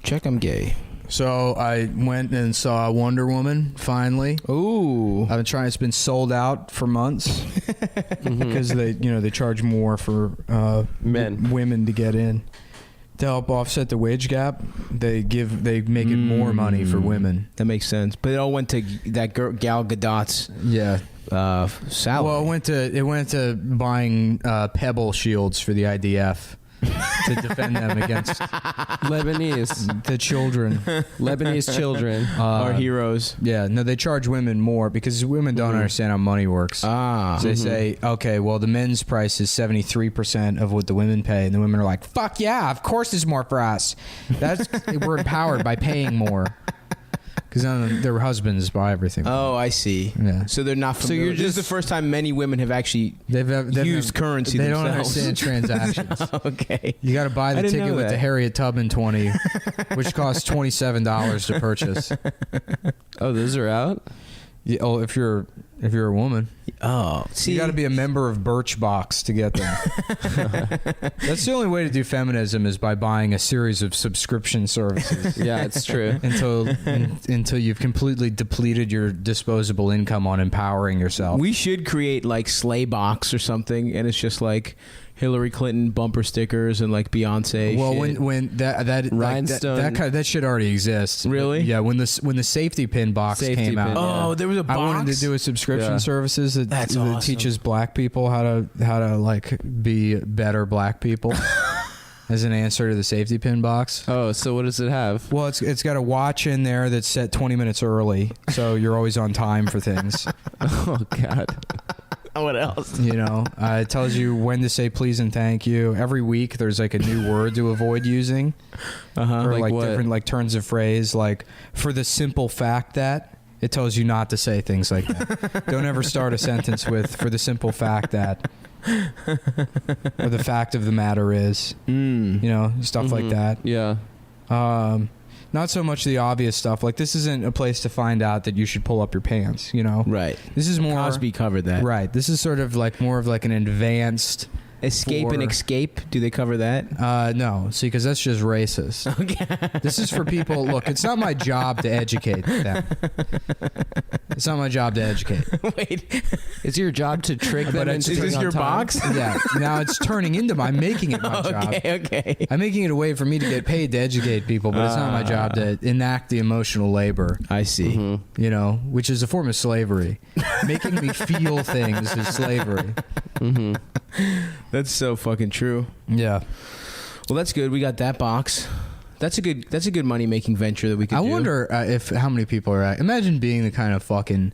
Check I'm gay. So I went and saw Wonder Woman finally. Ooh. I've been trying. It's been sold out for months because they charge more for women to get in. To help offset the wage gap, they make it more money for women. That makes sense. But it all went to that girl, Gal Gadot's salary. Well, it went to buying pebble shields for the IDF to defend them against Lebanese. the children. Lebanese children. Our heroes. Yeah, no, they charge women more because women don't understand how money works. Ah. So they say, okay, well, the men's price is 73% of what the women pay. And the women are like, fuck yeah, of course it's more for us. We're empowered by paying more. Because their husbands buy everything. Oh, I see. Yeah. So they're not familiar. This is the first time many women have actually they've used currency They themselves. don't understand transactions. Okay. You got to buy the I didn't ticket know with that. the Harriet Tubman 20, which costs $27 to purchase. Oh, those are out? Yeah, if you're a woman. Oh, see, You got to be a member of Birchbox to get them. That's the only way to do feminism is by buying a series of subscription services. Yeah, it's true. until you've completely depleted your disposable income on empowering yourself. we should create like Slaybox or something, and it's just like Hillary Clinton bumper stickers and like Beyonce. Well, shit. when Rhinestone. that shit already exists. Really? Yeah. When the safety pin box Safety came out. pin, oh, there was a box. I wanted to do a subscription Yeah. services that That's awesome. teaches black people how to like be better black people as an answer to the safety pin box. Oh, so what does it have? Well, it's got a watch in there that's set 20 minutes early, so you're always on time for things. Oh, God. What else? It tells you when to say please and thank you. Every week there's like a new word to avoid using, or Like like what? different like turns of phrase. Like for the simple fact that. It tells you not to say things like that. Don't ever start a sentence with "for the simple fact that," or "the fact of the matter is." Stuff like that. Yeah. Not so much the obvious stuff. Like this isn't a place to find out that you should pull up your pants. Right. This is more Cosby covered that. Right. This is sort of like more of like an advanced. Escape and escape. Do they cover that? No, see, because that's just racist. Okay. This is for people. Look, it's not my job to educate them. It's not my job to educate. Wait. It's your job to trick them into Is this being your on time? box? Yeah. Now it's turning into I'm making it my job. Okay. I'm making it a way for me to get paid to educate people, but it's not my job to enact the emotional labor. I see. Which is a form of slavery. Making me feel things is slavery. That's so fucking true. Yeah. Well, that's good. We got that box. That's a good money making venture that we could I do. wonder how many people are at. Imagine being the kind of fucking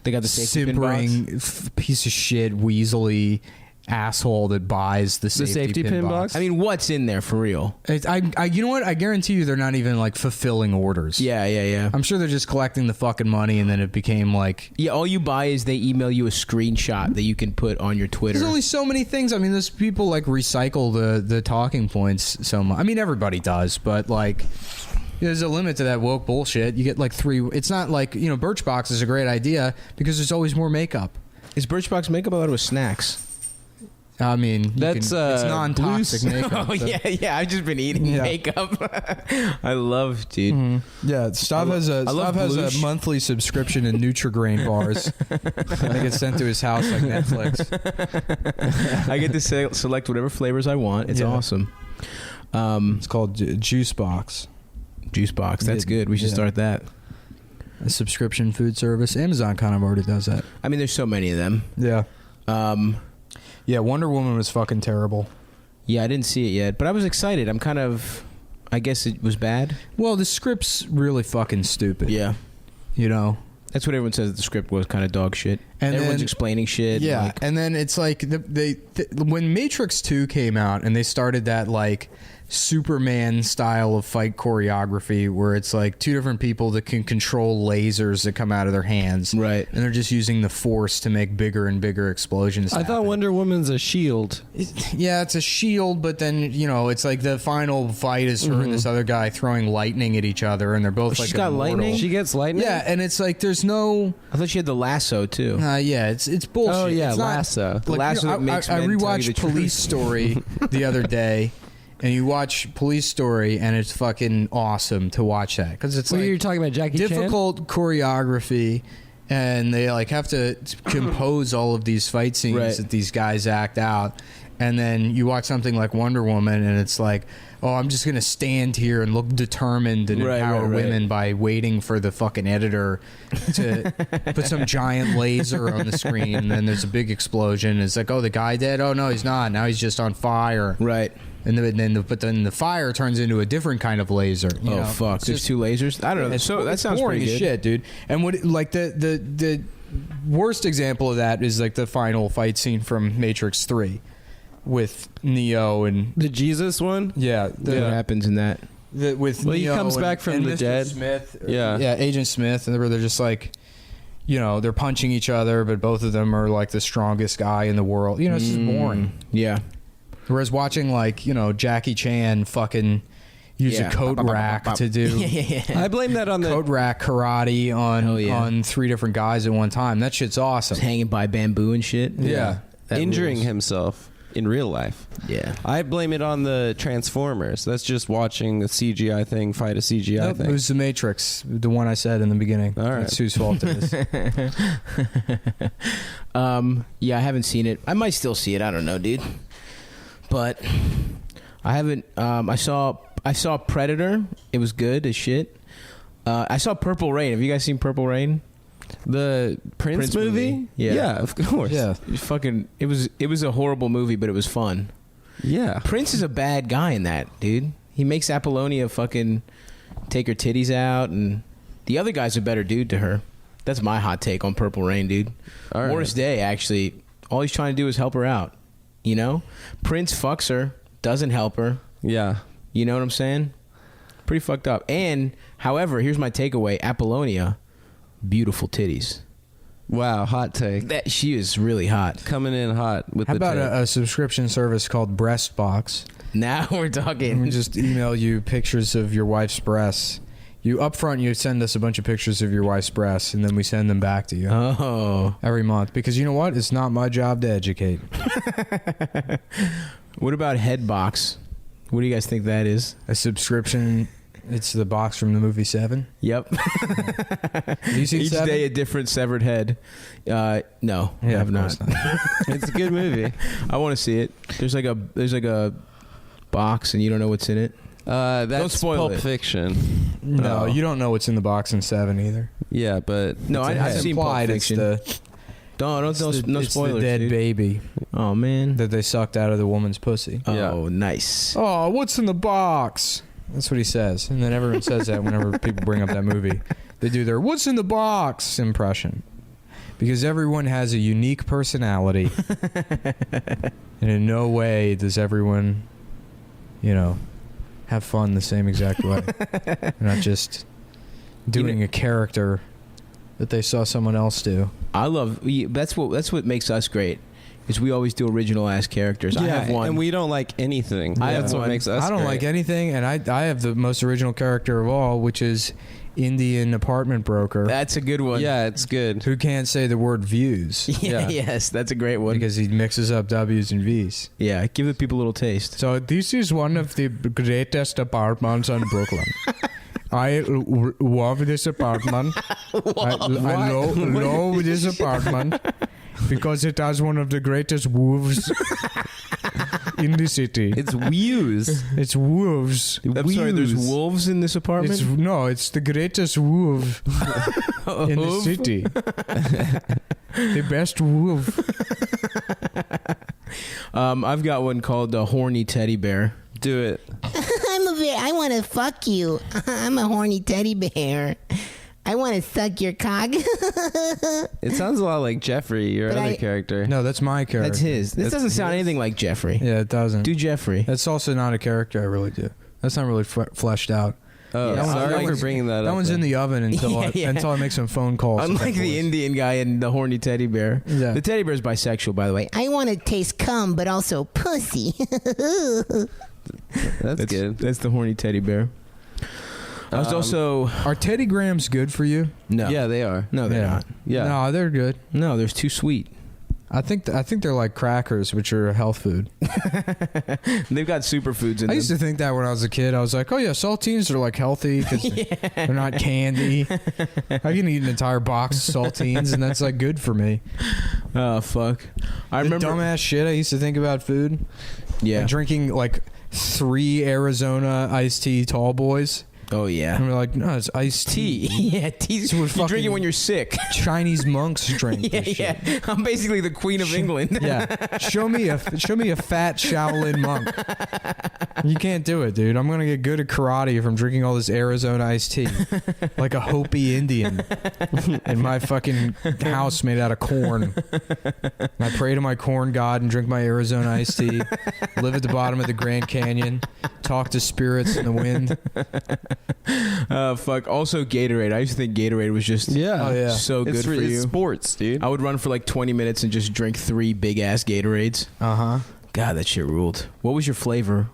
They got the safety pin box. simpering piece of shit weaselly asshole that buys the safety pin box. I mean, what's in there for real? You know what? I guarantee you they're not even like fulfilling orders. Yeah. I'm sure they're just collecting the fucking money, and then it became like. Yeah, all you buy is they email you a screenshot that you can put on your Twitter. There's only so many things. I mean, those people like recycle the talking points so much. I mean, everybody does, but like. There's a limit to that woke bullshit. You get like 3. It's not like Birchbox is a great idea because there's always more makeup. Is Birchbox makeup? I thought it was snacks. I mean, That's, it's non-toxic makeup. Oh so- yeah. I've just been eating Yeah. makeup. I love, dude. Yeah, Stav has a Bloosh. monthly subscription in Nutri-Grain bars. They get sent to his house like Netflix. I get to select whatever flavors I want. It's Yeah. awesome. It's called Juice Box, Juice box. That's good. We should start that. a subscription food service. Amazon kind of already does that. I mean, there's so many of them. Yeah. Yeah, Wonder Woman was fucking terrible. Yeah, I didn't see it yet, but I was excited. I guess it was bad. Well, the script's really fucking stupid. Yeah. That's what everyone says. The script was kind of dog shit. And everyone's then- explaining shit. Yeah, like- and then it's like when Matrix 2 came out and they started that like Superman style of fight choreography where it's like two different people that can control lasers that come out of their hands. Right. And they're just using the force to make bigger and bigger explosions. I thought happen. Wonder Woman's a shield. Yeah, it's a shield, but then, it's like the final fight is her and this other guy throwing lightning at each other, and they're both like she's got immortal. lightning? She gets lightning? Yeah, and it's like there's no... I thought she had the lasso too. yeah, it's bullshit. Oh, yeah, It's not- lasso. The lasso that makes I men tell you rewatched the truth. Police Story the other day, and you watch Police Story, and it's fucking awesome to watch that because it's Well, like you're talking about Jackie Chan? difficult choreography, and they like have to compose all of these fight scenes Right. that these guys act out. And then you watch something like Wonder Woman, and it's like, oh, I'm just gonna stand here and look determined and Right, empower right, right. women by waiting for the fucking editor to put some giant laser on the screen, and then there's a big explosion. It's like, oh, the guy dead? Oh no, he's not. Now he's just on fire. Right. And then the fire turns into a different kind of laser. You Oh know? fuck! It's There's just- 2 lasers. I don't know. it's So that it's sounds boring pretty as good. shit, dude. And what like the worst example of that is like the final fight scene from Matrix 3 with Neo and The Jesus one? yeah, What happens in that? with Well, he Neo comes and- back from and the Mr. dead. Smith, Yeah. Agent Smith, and they're just like, you know, they're punching each other, but both of them are like the strongest guy in the world. You know, it's just boring. Yeah. Whereas watching like, you know, Jackie Chan fucking use Yeah. a code rack to do I blame that on the code rack karate Hell yeah. on 3 different guys at one time. That shit's awesome. Just hanging by bamboo and shit. Yeah. That injuring rules. himself in real life. Yeah. I blame it on the Transformers. That's just watching a CGI thing fight a CGI Nope, it thing. was the Matrix, the one I said in the beginning. All right. That's whose fault it is. Yeah, I haven't seen it. I might still see it. I don't know, dude. But I haven't. I saw Predator. It was good as shit. I saw Purple Rain. Have you guys seen Purple Rain? The Prince movie? Yeah. of course. Yeah. It was a horrible movie, but it was fun. Yeah. Prince is a bad guy in that, dude. He makes Apollonia fucking take her titties out, and the other guy's a better dude to her. That's my hot take on Purple Rain, dude. All right. Morris Day, actually, all he's trying to do is help her out. You know? Prince fucks her, doesn't help her. Yeah. You know what I'm saying? Pretty fucked up. And, however, here's my takeaway. Apollonia, beautiful titties. Wow, hot take. That she is really hot. Coming in hot with How the about take. a subscription service called Breastbox? Now we're And we talking. just email you pictures of your wife's breasts. You up front, you send us a bunch of pictures of your wife's breasts, and then we send them back to you Oh. every month. Because you know what? It's not my job to educate. What about Headbox? What do you guys think that is? A subscription. It's the box from the movie Seven. Yep. Have you seen Each Seven? day a different severed head. No, I Yeah, have of not. course not. It's a good movie. I want to see it. There's like a box and you don't know what's in it. That's spoil Pulp it. Fiction. No, Oh. you don't know what's in the box in Seven either. Yeah, but No, it's a I've head. seen Pulp implied it's Fiction. the No, it's the, no it's spoilers. the dead dude. baby Oh man. that they sucked out of the woman's pussy. Yeah. Oh, nice. Oh, what's in the box? That's what he says. And then everyone says that whenever people bring up that movie. They do their what's in the box impression. Because everyone has a unique personality. And in no way does everyone, have fun the same exact way. They're not just doing a character that they saw someone else do. I love. That's what makes us great. Is we always do original ass characters. I have one. and we don't like anything. I have That's what one. makes us I don't great. like anything, and I have the most original character of all, which is Indian apartment broker That's a good one. Yeah, it's good. who can't say the word views Yeah. Yes, that's a great one. because he mixes up W's and V's. Yeah, give the people a little taste. So this is one of the greatest apartments in Brooklyn. I love this apartment. I love this apartment because it has one of the greatest wolves in the city. It's views. It's wolves. I'm sorry, there's wolves in this apartment. It's the greatest wolf in the city. The best wolf. I've got one called the horny teddy bear. Do it. I want to fuck you. I'm a horny teddy bear. I want to suck your cock. It sounds a lot like Jeffrey, your But other I- character. No, that's my character. That's his. This doesn't sound anything like Jeffrey. Yeah, it doesn't. Do Jeffrey. That's also not a character I really do. That's not really fleshed out. Oh, Yeah, sorry that for one's- bringing that up. That one's in then. the oven until Yeah. until I make some phone calls. with Unlike that the voice. Indian guy and the horny teddy bear. Yeah. The teddy bear is bisexual, by the way. I want to taste cum, but also pussy. That's good. That's the horny teddy bear. I was also Are Teddy Grahams good for you? no. Yeah, they are. No, they're Yeah. not. Yeah. No, they're good. No, they're too sweet. I think they're like crackers, which are a health food. They've got superfoods in I used them. to think that when I was a kid. I was like, oh yeah, saltines are like healthy because they're not candy. I can eat an entire box of saltines, and that's like good for me. Oh fuck! I The remember. dumbass shit I used to think about food. Yeah. Like drinking like 3 Arizona iced tea tall boys. Oh yeah. And we're like, no, it's iced tea. Yeah, tea's what you drink fucking- it when you're sick. Chinese monks drink Yeah, this shit. yeah. I'm basically the queen of England. Yeah, show me a fat Shaolin monk. You can't do it, dude. I'm gonna get good at karate from drinking all this Arizona iced tea, like a Hopi Indian, in my fucking house made out of corn. And I pray to my corn god and drink my Arizona iced tea. Live at the bottom of the Grand Canyon. Talk to spirits in the wind. Fuck. Also, Gatorade. I used to think Gatorade was just Yeah. Oh, yeah. so good It's for it's you. sports, dude. I would run for like 20 minutes and just drink 3 big ass Gatorades. Uh-huh. God, that shit ruled. What was your flavor?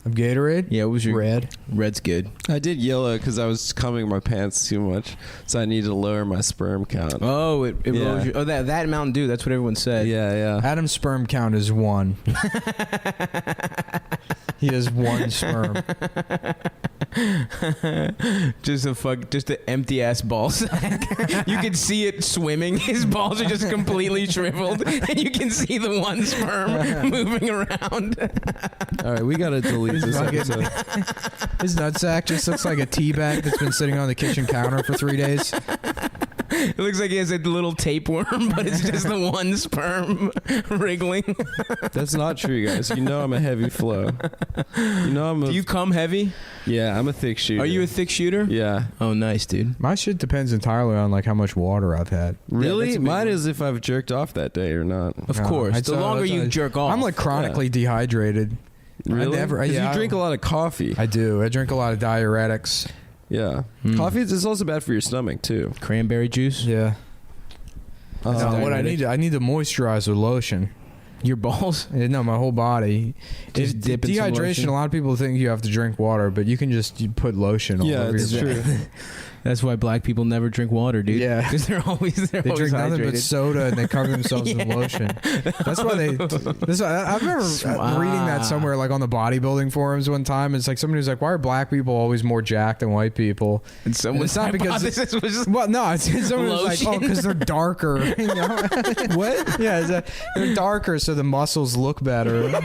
Of Gatorade? Yeah, what was your Red. Red's good. I did yellow because I was cumming my pants too much, so I needed to lower my sperm count. Oh, it Yeah. lowers your, that Mountain Dew. That's what everyone said. Yeah. Adam's sperm count is 1. He has 1 sperm. Just an empty ass ball sack. You can see it swimming. His balls are just completely shriveled, and you can see the one sperm moving around. All right, we gotta delete this Fucking- episode. His nutsack just looks like a tea bag that's been sitting on the kitchen counter for 3 days. It looks like he has a little tapeworm, but it's just the one sperm wriggling. That's not true, guys. You know I'm a heavy flow. You know I'm a Do you come heavy? yeah. I'm a thick shooter. Are you a thick shooter? Yeah. Oh, nice, dude. My shit depends entirely on like how much water I've had. Really? that's a big Mine one. is if I've jerked off that day or not. Of No, course. I'd The say longer that's you a- jerk off. I'm like chronically dehydrated. Really? never- 'Cause yeah, you drink a lot of coffee. I do. I drink a lot of diuretics. Yeah. Mm. Coffee is also bad for your stomach too. Cranberry juice. Yeah. No, what I diuretic. need to moisturize with lotion. Your balls. No, my whole body. Just dip in some dehydration. lotion? A lot of people think you have to drink water, but you can just put lotion all Yeah, over it's your true. That's why black people never drink water, dude. Yeah. Because they're always They drink nothing but hydrated. soda and they cover themselves with lotion. That's why they. I remember reading that somewhere, like on the bodybuilding forums one time. It's like somebody was like, "Why are black people always more jacked than white people?" And someone's It's not because- hypothesis was just Well, no, it's someone was like, "Oh, Lotion. because they're darker." You know? What? Yeah, it's like, they're darker, so the muscles look better.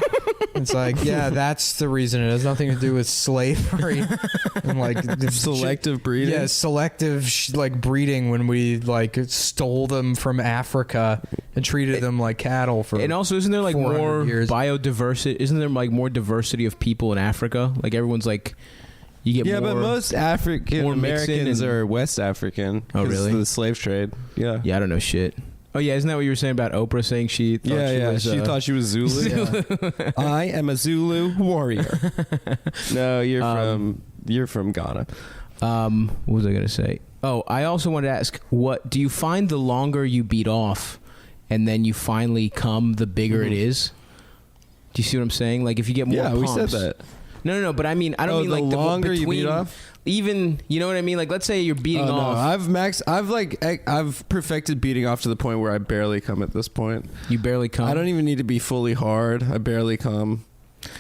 It's like, yeah, that's the reason. It has nothing to do with slavery and like Selective breeding. Yeah, selective like breeding when we like stole them from Africa and treated them like cattle for. And also, isn't there like 400 more years. biodiversity? Isn't there like more diversity of people in Africa? Like everyone's like, you get Yeah, more. but most African more mixing Americans and- are West African. Oh, 'cause really? of the slave trade. Yeah. Yeah, I don't know shit. Oh yeah, isn't that what you were saying about Oprah saying she thought Yeah, she yeah. was? She thought she was Zulu. Yeah. I am a Zulu warrior. No, you're from Ghana. What was I gonna say? Oh, I also wanted to ask, what do you find the longer you beat off, and then you finally come, the bigger it is? Do you see what I'm saying? Like if you get more, Yeah, we said pumps. that. No, but I mean, I don't Oh, mean the like longer you between, beat off? Even, you know what I mean? Like let's say you're beating Oh, no, off, I've perfected beating off to the point where I barely come at this point. you barely come. I don't even need to be fully hard. I barely come.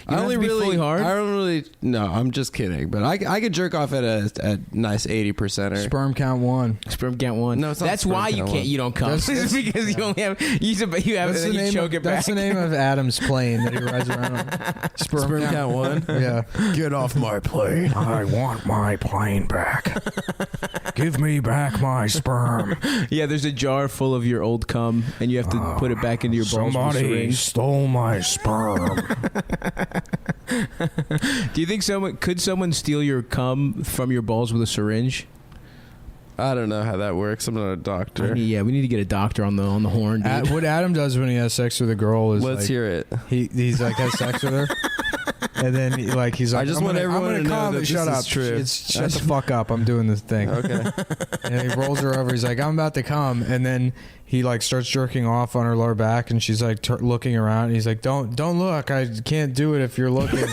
You don't have to be fully hard? I don't really. No, I'm just kidding. But I could jerk off at a nice 80%. Sperm count 1. Sperm count 1. No, it's not that's sperm why you count can't. 1. You don't come. That's- It's because you only have you have That's and the then you name. choke Of, it back. that's the name of Adam's plane that he rides around on. Sperm count 1. Yeah. Get off my plane. I want my plane back. Give me back my sperm. Yeah, there's a jar full of your old cum, and you have to put it back into your balls with a syringe. stole my sperm. Do you think someone steal your cum from your balls with a syringe? I don't know how that works. I'm not a doctor. I mean, yeah, we need to get a doctor on the horn, dude. What Adam does when he has sex with a girl is Let's like, hear it. he's like has sex with her, and then he's like, I just want everyone to know come. that Shut this up. is true. Shut the fuck up. I'm doing this thing. Okay. And he rolls her over. He's like, I'm about to come, and then he like starts jerking off on her lower back, and she's like looking around, and he's like, don't look, I can't do it if you're looking.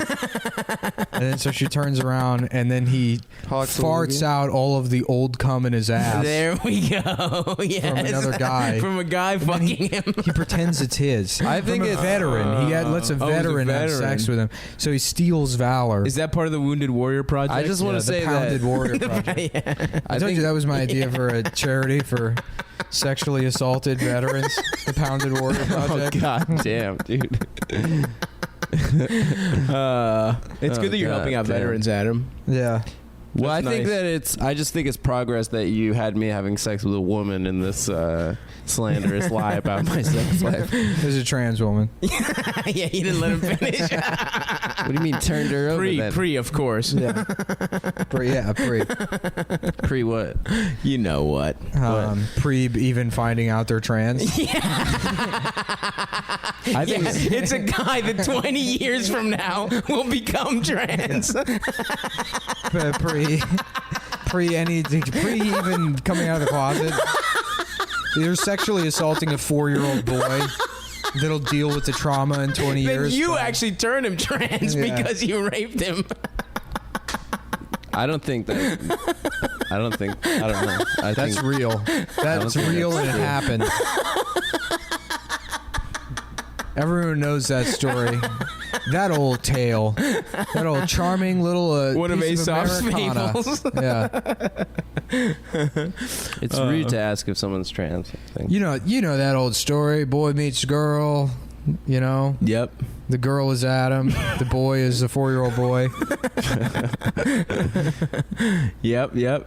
And then so she turns around, and then he farts out all of the old cum in his ass. There we go. Yes. From another guy. From a guy fucking him. He pretends it's his. I think From a it's veteran. He lets a it's a veteran have veteran. sex with him. So he steals valor. Is that part of the Wounded Warrior Project? I just want to the say Pounded that Warrior Project. I told you that was my idea for a charity for sexually assaulted veterans. The Pounded Warrior Oh Project. god damn, dude. It's good that you're helping out damn. veterans, Adam. Yeah. Well, I That's think nice. that I just think it's progress that you had me having sex with a woman in this slanderous lie about my sex life. There's a trans woman. Yeah, he didn't let him finish. What do you mean turned her over then? Pre, of course. Yeah. Pre. Pre what? You know what? Pre even finding out they're trans. I think It's a guy that 20 years from now will become trans. Pre even coming out of the closet. They're sexually assaulting a 4-year-old boy that'll deal with the trauma in 20 Then years. you actually turned him trans Yeah. because you raped him. I don't know. That's real. That's think real that's and it true. happened. Everyone knows that story. That old tale. That old charming little One of piece Aesop's Americana. fables. Yeah. It's rude to ask if someone's trans. I think. You know that old story. Boy meets girl. You know, Yep. the girl is Adam. The boy is a 4-year-old boy. Yep.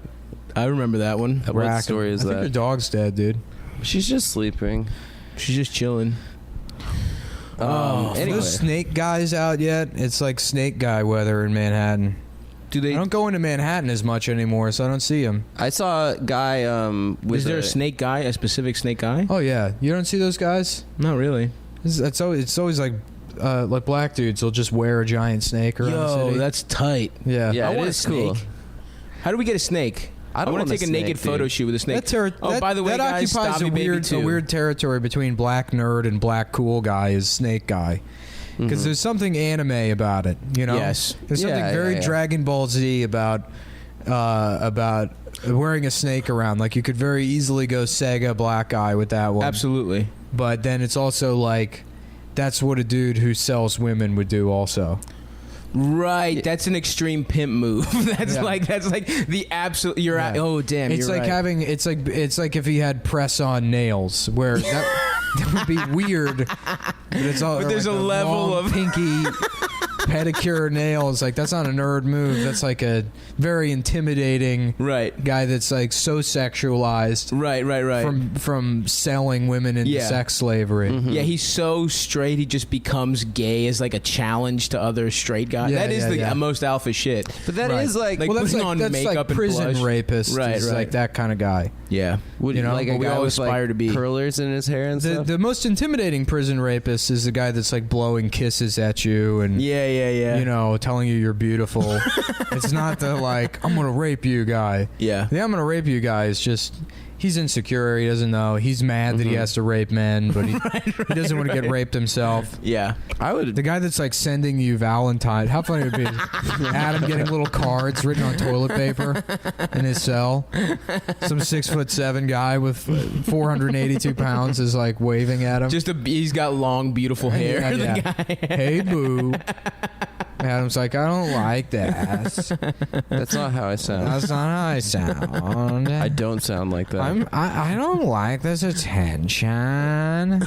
I remember that one. What story is I think your that? dog's dead, dude. She's just sleeping. She's just chilling. Are Anyway, those snake guys out yet? It's like snake guy weather in Manhattan. Do I they? don't go into Manhattan as much anymore, so I don't see them. I saw a guy. With Is there a snake guy? A specific snake guy? Oh yeah, you don't see those guys? Not really. It's always like black dudes will just wear a giant snake around the Yo, city. that's tight. yeah. Yeah, I it want a is cool. snake. How do we get a snake? I don't want to want take a snake, naked dude. photo shoot with a snake. By the way, that guys, occupies Stabby a Baby weird, 2. territory between black nerd and black cool guy is snake guy. Because there's something anime about it, you know. Yes. There's something Yeah, very yeah. Dragon Ball Z about wearing a snake around. Like you could very easily go Sega black guy with that one. Absolutely. But then it's also like that's what a dude who sells women would do also. Right, that's an extreme pimp move. That's Yeah. like the absolute. You're Yeah. oh damn. It's you're like right. having it's like if he had press on nails where that would be weird. But it's all But there's like a level long of- pinky pedicure nails. Like that's not a nerd move. That's like a very intimidating right, guy that's like so sexualized right. from selling women into Yeah. sex slavery. Yeah, he's so straight. He just becomes gay as like a challenge to other straight guys. Yeah, That is yeah, the yeah. most alpha shit. But that Right. is like, Like, Well, that's putting like on that's makeup like and prison blush. rapist. Right, is right. like that kind of guy. Yeah, would you know, like but a we guy all with aspire like to be. curlers in his hair and stuff. The most intimidating prison rapist is the guy that's like blowing kisses at you and yeah. you know, telling you you're beautiful. It's not the like, I'm gonna rape you guy. Yeah. The I'm gonna rape you guy is just he's insecure, he doesn't know. He's mad that he has to rape men, but he doesn't want to get raped himself. Yeah. I would. The guy that's like sending you Valentine, how funny would it be Adam getting little cards written on toilet paper in his cell. Some 6'7" guy with 482 pounds is like waving at him. He's got long, beautiful hair. Yeah, the yeah. guy. Hey boo. Adam's like, I don't like that. That's not how I sound. That's not how I sound. I don't sound like that. I don't like this attention.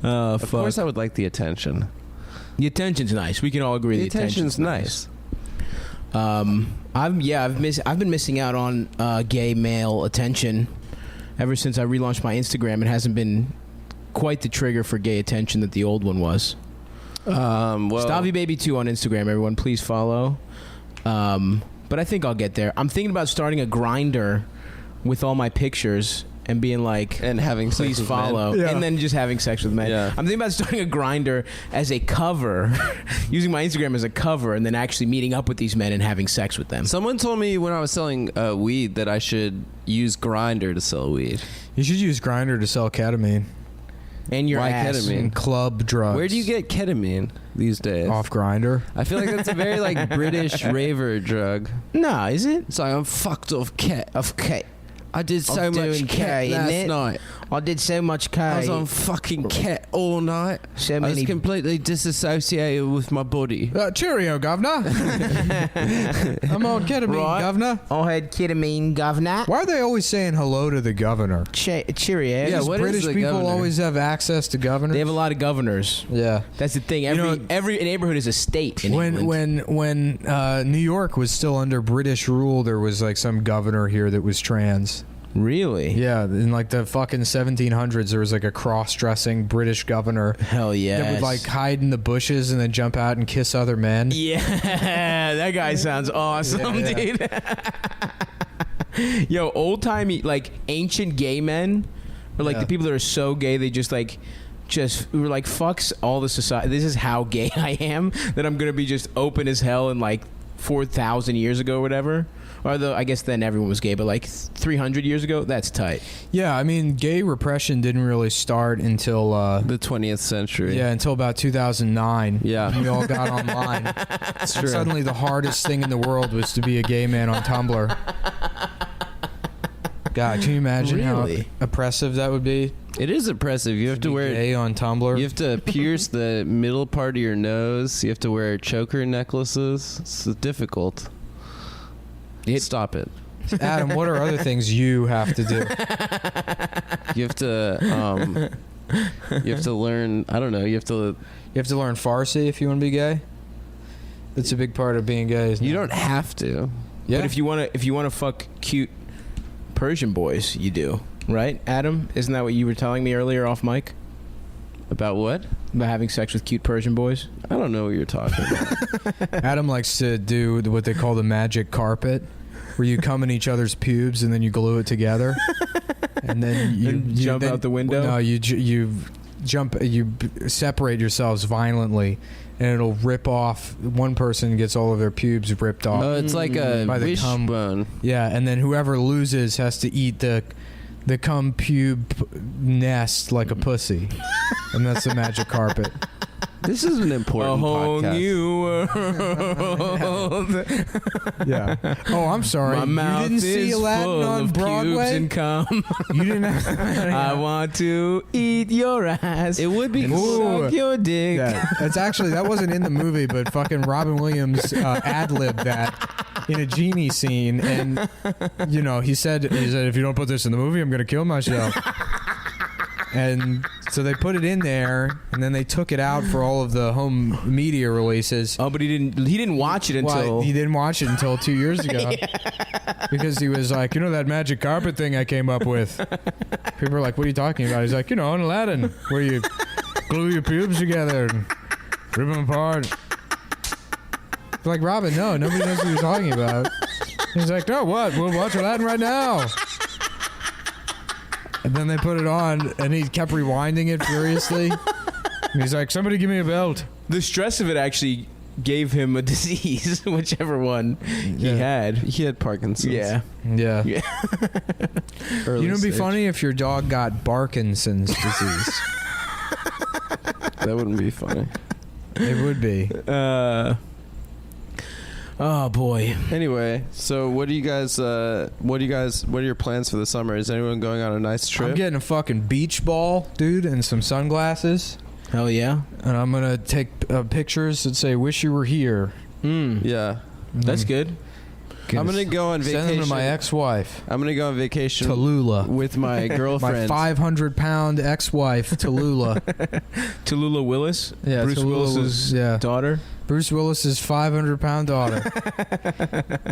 Oh of fuck. course, I would like the attention. The attention's nice. We can all agree The attention's nice. I've been missing out on gay male attention ever since I relaunched my Instagram. It hasn't been quite the trigger for gay attention that the old one was. Well, Stavy Baby 2 on Instagram, everyone, please follow. But I think I'll get there. I'm thinking about starting a grinder with all my pictures and being like, And having sex please with follow, men. Yeah. and then just having sex with men. Yeah. I'm thinking about starting a Grinder as a cover, using my Instagram as a cover, and then actually meeting up with these men and having sex with them. Someone told me when I was selling weed that I should use Grindr to sell weed. You should use Grindr to sell ketamine And your Why ass. ketamine? and club drugs. Where do you get ketamine these days? off Grindr? I feel like that's a very like British raver drug. Nah, is it? It's like I'm fucked off cat. Okay. I did so I'm doing much cat K, last innit? night. I did so much I was K. on fucking cat all night. So I was many. completely disassociated with my body. Cheerio, governor. I'm on ketamine, Right. governor. I had ketamine, governor. Why are they always saying hello to the governor? Cheerio. Yeah, Does what is British the people governor? always have access to governors? They have a lot of governors. yeah. That's the thing. know- Every neighborhood is a state in England. When New York was still under British rule, there was like some governor here that was trans. Really? Yeah, in like the fucking 1700s, there was like a cross-dressing British governor Hell yeah. that would like hide in the bushes and then jump out and kiss other men. Yeah, that guy sounds awesome, dude. Yo, old timey, like ancient gay men, or like Yeah. the people that are so gay they just were like fucks all the society. This is how gay I am, that I'm gonna be just open as hell in like 4,000 years ago or whatever. Although I guess then everyone was gay, but like 300 years ago, that's tight. Yeah, I mean, gay repression didn't really start until The 20th century. until about 2009. Yeah. when we all got online. It's And true. suddenly, the hardest thing in the world was to be a gay man on Tumblr. God, can you imagine Really? how oppressive that would be? It is impressive. You have to be wear. gay on Tumblr. You have to pierce the middle part of your nose. You have to wear choker necklaces. It's difficult. Stop it. Adam, what are other things you have to do? You have to. You have to learn. I don't know. You have to. You have to learn Farsi if you want to be gay. That's a big part of being gay. Isn't You it? don't have to. Yeah. But if you wanna fuck cute Persian boys, you do, right, Adam? Isn't that what you were telling me earlier off mic About what? about having sex with cute Persian boys? I don't know what you're talking about. Adam likes to do what they call the magic carpet, where you come in each other's pubes and then you glue it together, and then you jump out the window? No, you separate yourselves violently, and it'll rip off. One person gets all of their pubes ripped off. Oh, it's like a By the cum. wishbone. Yeah, and then whoever loses has to eat the cum pube nest like a pussy, and that's the magic carpet. This is an A important whole podcast. new world. Yeah. Oh, I'm sorry. My mouth You didn't see is Aladdin full on of pubes Broadway? and cum. You didn't have. I want to eat your ass. It would be and Ooh. suck your dick. Yeah, that's actually that wasn't in the movie, but fucking Robin Williams ad-libbed that in a genie scene, and you know he said if you don't put this in the movie, I'm gonna kill myself. And so they put it in there, and then they took it out for all of the home media releases. Oh, but he didn't watch it Why, until he didn't watch it until 2 years ago because he was like, that magic carpet thing I came up with. People are like, what are you talking about? He's like, in Aladdin, where you glue your pubes together and rip them apart. They're like, Robin, no, nobody knows what you're talking about. He's like, no, what? We'll watch Aladdin right now. And then they put it on, and he kept rewinding it furiously. And he's like, somebody give me a belt. the stress of it actually gave him a disease, whichever one he had. He had Parkinson's. Yeah. Yeah. Early You know, it'd be stage. funny if your dog got Parkinson's disease. That wouldn't be funny. It would be. Oh boy. Anyway, so what are your plans for the summer? Is anyone going on a nice trip? I'm getting a fucking beach ball, dude, and some sunglasses. Hell yeah. And I'm going to take pictures that say, wish you were here. Yeah. That's good. I'm gonna go on vacation. Send them to my ex-wife, I'm gonna go on vacation Tallulah. with my My girlfriend. 500-pound ex-wife, Tallulah. Tallulah Willis. Yeah, Bruce Tallulah Willis's was- yeah. daughter. Bruce Willis's 500-pound daughter,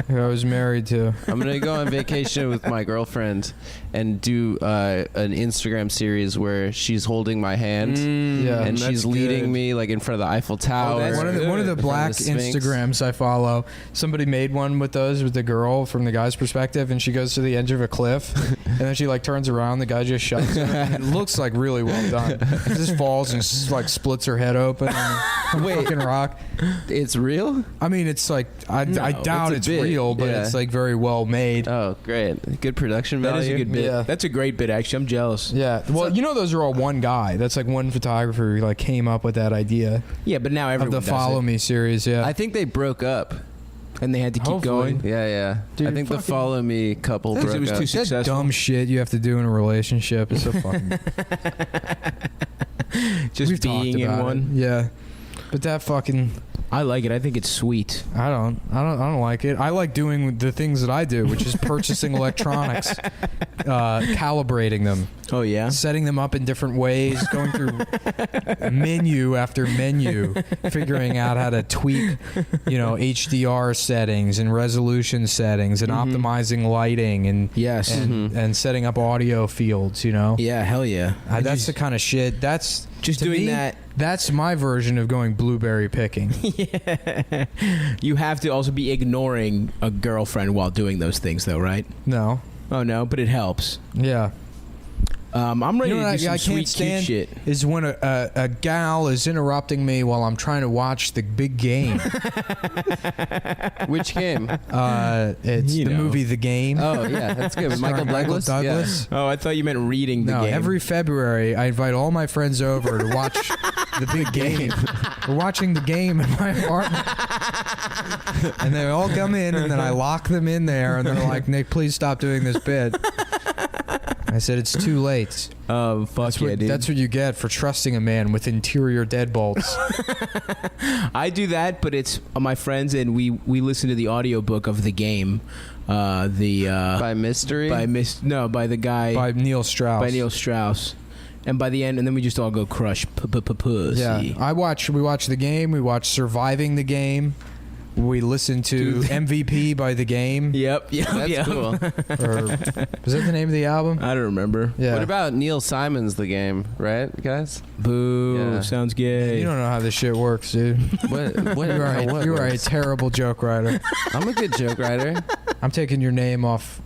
who I was married to. I'm gonna go on vacation with my girlfriend and do an Instagram series where she's holding my hand Yeah, and that's she's leading good. me like in front of the Eiffel Tower. that's one of the good. black In front of the Sphinx. Instagrams I follow, somebody made one with those with the girl from the guy's perspective, and she goes to the edge of a cliff, and then she like turns around, the guy just shoves her. And it looks like really well done. She just falls and like splits her head open. And Wait. fucking rock. It's real? I mean, it's like I No, doubt it's it's a bit, real, but yeah. it's like very well made. Oh, great. Good production That value. is a good bit. Yeah. That's a great bit, actually. I'm jealous. Yeah, well, you know, those are all one guy. That's like one photographer who like came up with that idea Yeah, but now of everyone the does Follow it. Me series. Yeah, I think they broke up. And they had to keep Hopefully. going. Yeah, yeah. Dude, I think the fucking- Follow Me couple Because broke it was up. too that successful. dumb shit you have to do in a relationship is so fucking. Just We've talked being in about it. one. Yeah, but that fucking. I like it. I think it's sweet. I don't like it. I like doing the things that I do, which is purchasing electronics, calibrating them, Oh, yeah? setting them up in different ways, going through menu after menu, figuring out how to tweak, HDR settings and resolution settings and Mhm. optimizing lighting and Yes. and setting up audio fields. Yeah, hell yeah. That's the kind of shit. That's Just to doing me, that. That's my version of going blueberry picking. Yeah. You have to also be ignoring a girlfriend while doing those things, though, right? No, Oh, no, but it helps. yeah. I'm ready You know to what do some I can't sweet, cute stand shit. is when a gal is interrupting me while I'm trying to watch the big game. Which game? It's You the know. movie The Game. Oh, yeah. That's good. With Starring Michael Douglas? Oh, I thought you meant reading the No, game. every February I invite all my friends over to watch the big game. We're watching the game in my apartment. And they all come in, and then I lock them in there, and they're like, Nick, please stop doing this bit. I said, it's too late. Oh, fuck That's yeah, what, dude. that's what you get for trusting a man with interior deadbolts. I do that, but it's my friends, and we listen to the audiobook of the game. By Mystery? by the guy By Neil Strauss. by Neil Strauss. And by the end, and then we just all go crush pussy. Yeah, we watch the game. We watch Surviving the Game. We listen to Dude. MVP by The Game. Yep. That's cool. Or, is that the name of the album? I don't remember. Yeah. What about Neil Simon's The Game, right, guys? Boo. Yeah. Sounds gay. You don't know how this shit works, dude. What You are a works? terrible joke writer. I'm a good joke writer. I'm taking your name off.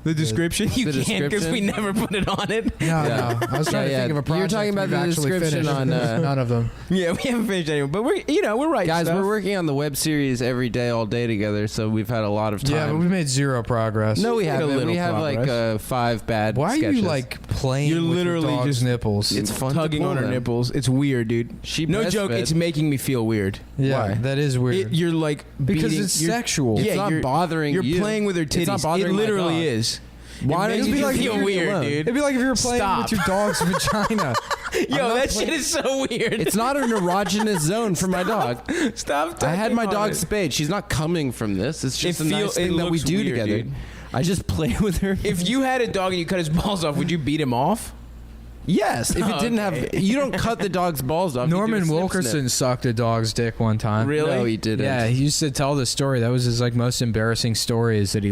the description? You the can't because we description? never put it on it. No, Yeah. no. I was trying to Yeah, think of a yeah. project. You were talking about we've the actually description finished. on, None of them. Yeah, we haven't finished anyone, but we're right. Guys, stuff. we're working on the web series every day, all day together, so we've had a lot of time. Yeah, but we made zero progress. no, we made a haven't. little We have like progress. 5 bad Why sketches. are you like playing You're with literally your dog's just- nipples? It's fun to tugging pull on her them. nipples. It's weird, dude. She No joke. breastfed. It's making me feel weird. Yeah, Why? that is weird. You're like because beating- it's you're- sexual. It's Yeah, not you're- bothering You're you. playing with her titties. It's not bothering it my literally dog. is. Why it don't makes you me just feel leave me weird, alone? dude? It'd be like if you were playing Stop. with your dog's vagina. Yo, not that playing- shit is so weird. It's not an erogenous zone for my dog. Stop. I had tugging my on dog it. spayed. She's not coming from this. It's just It a feel- nice thing it that we looks do weird, together. dude. I just play with her. If you had a dog and you cut his balls off, would you beat him off? Yes, if it didn't Okay. have, you don't cut the dog's balls off. you do a Norman snip, Wilkerson snip. sucked a dog's dick one time. Really? No, he didn't. Yeah, he used to tell this story. That was his like most embarrassing story. Is that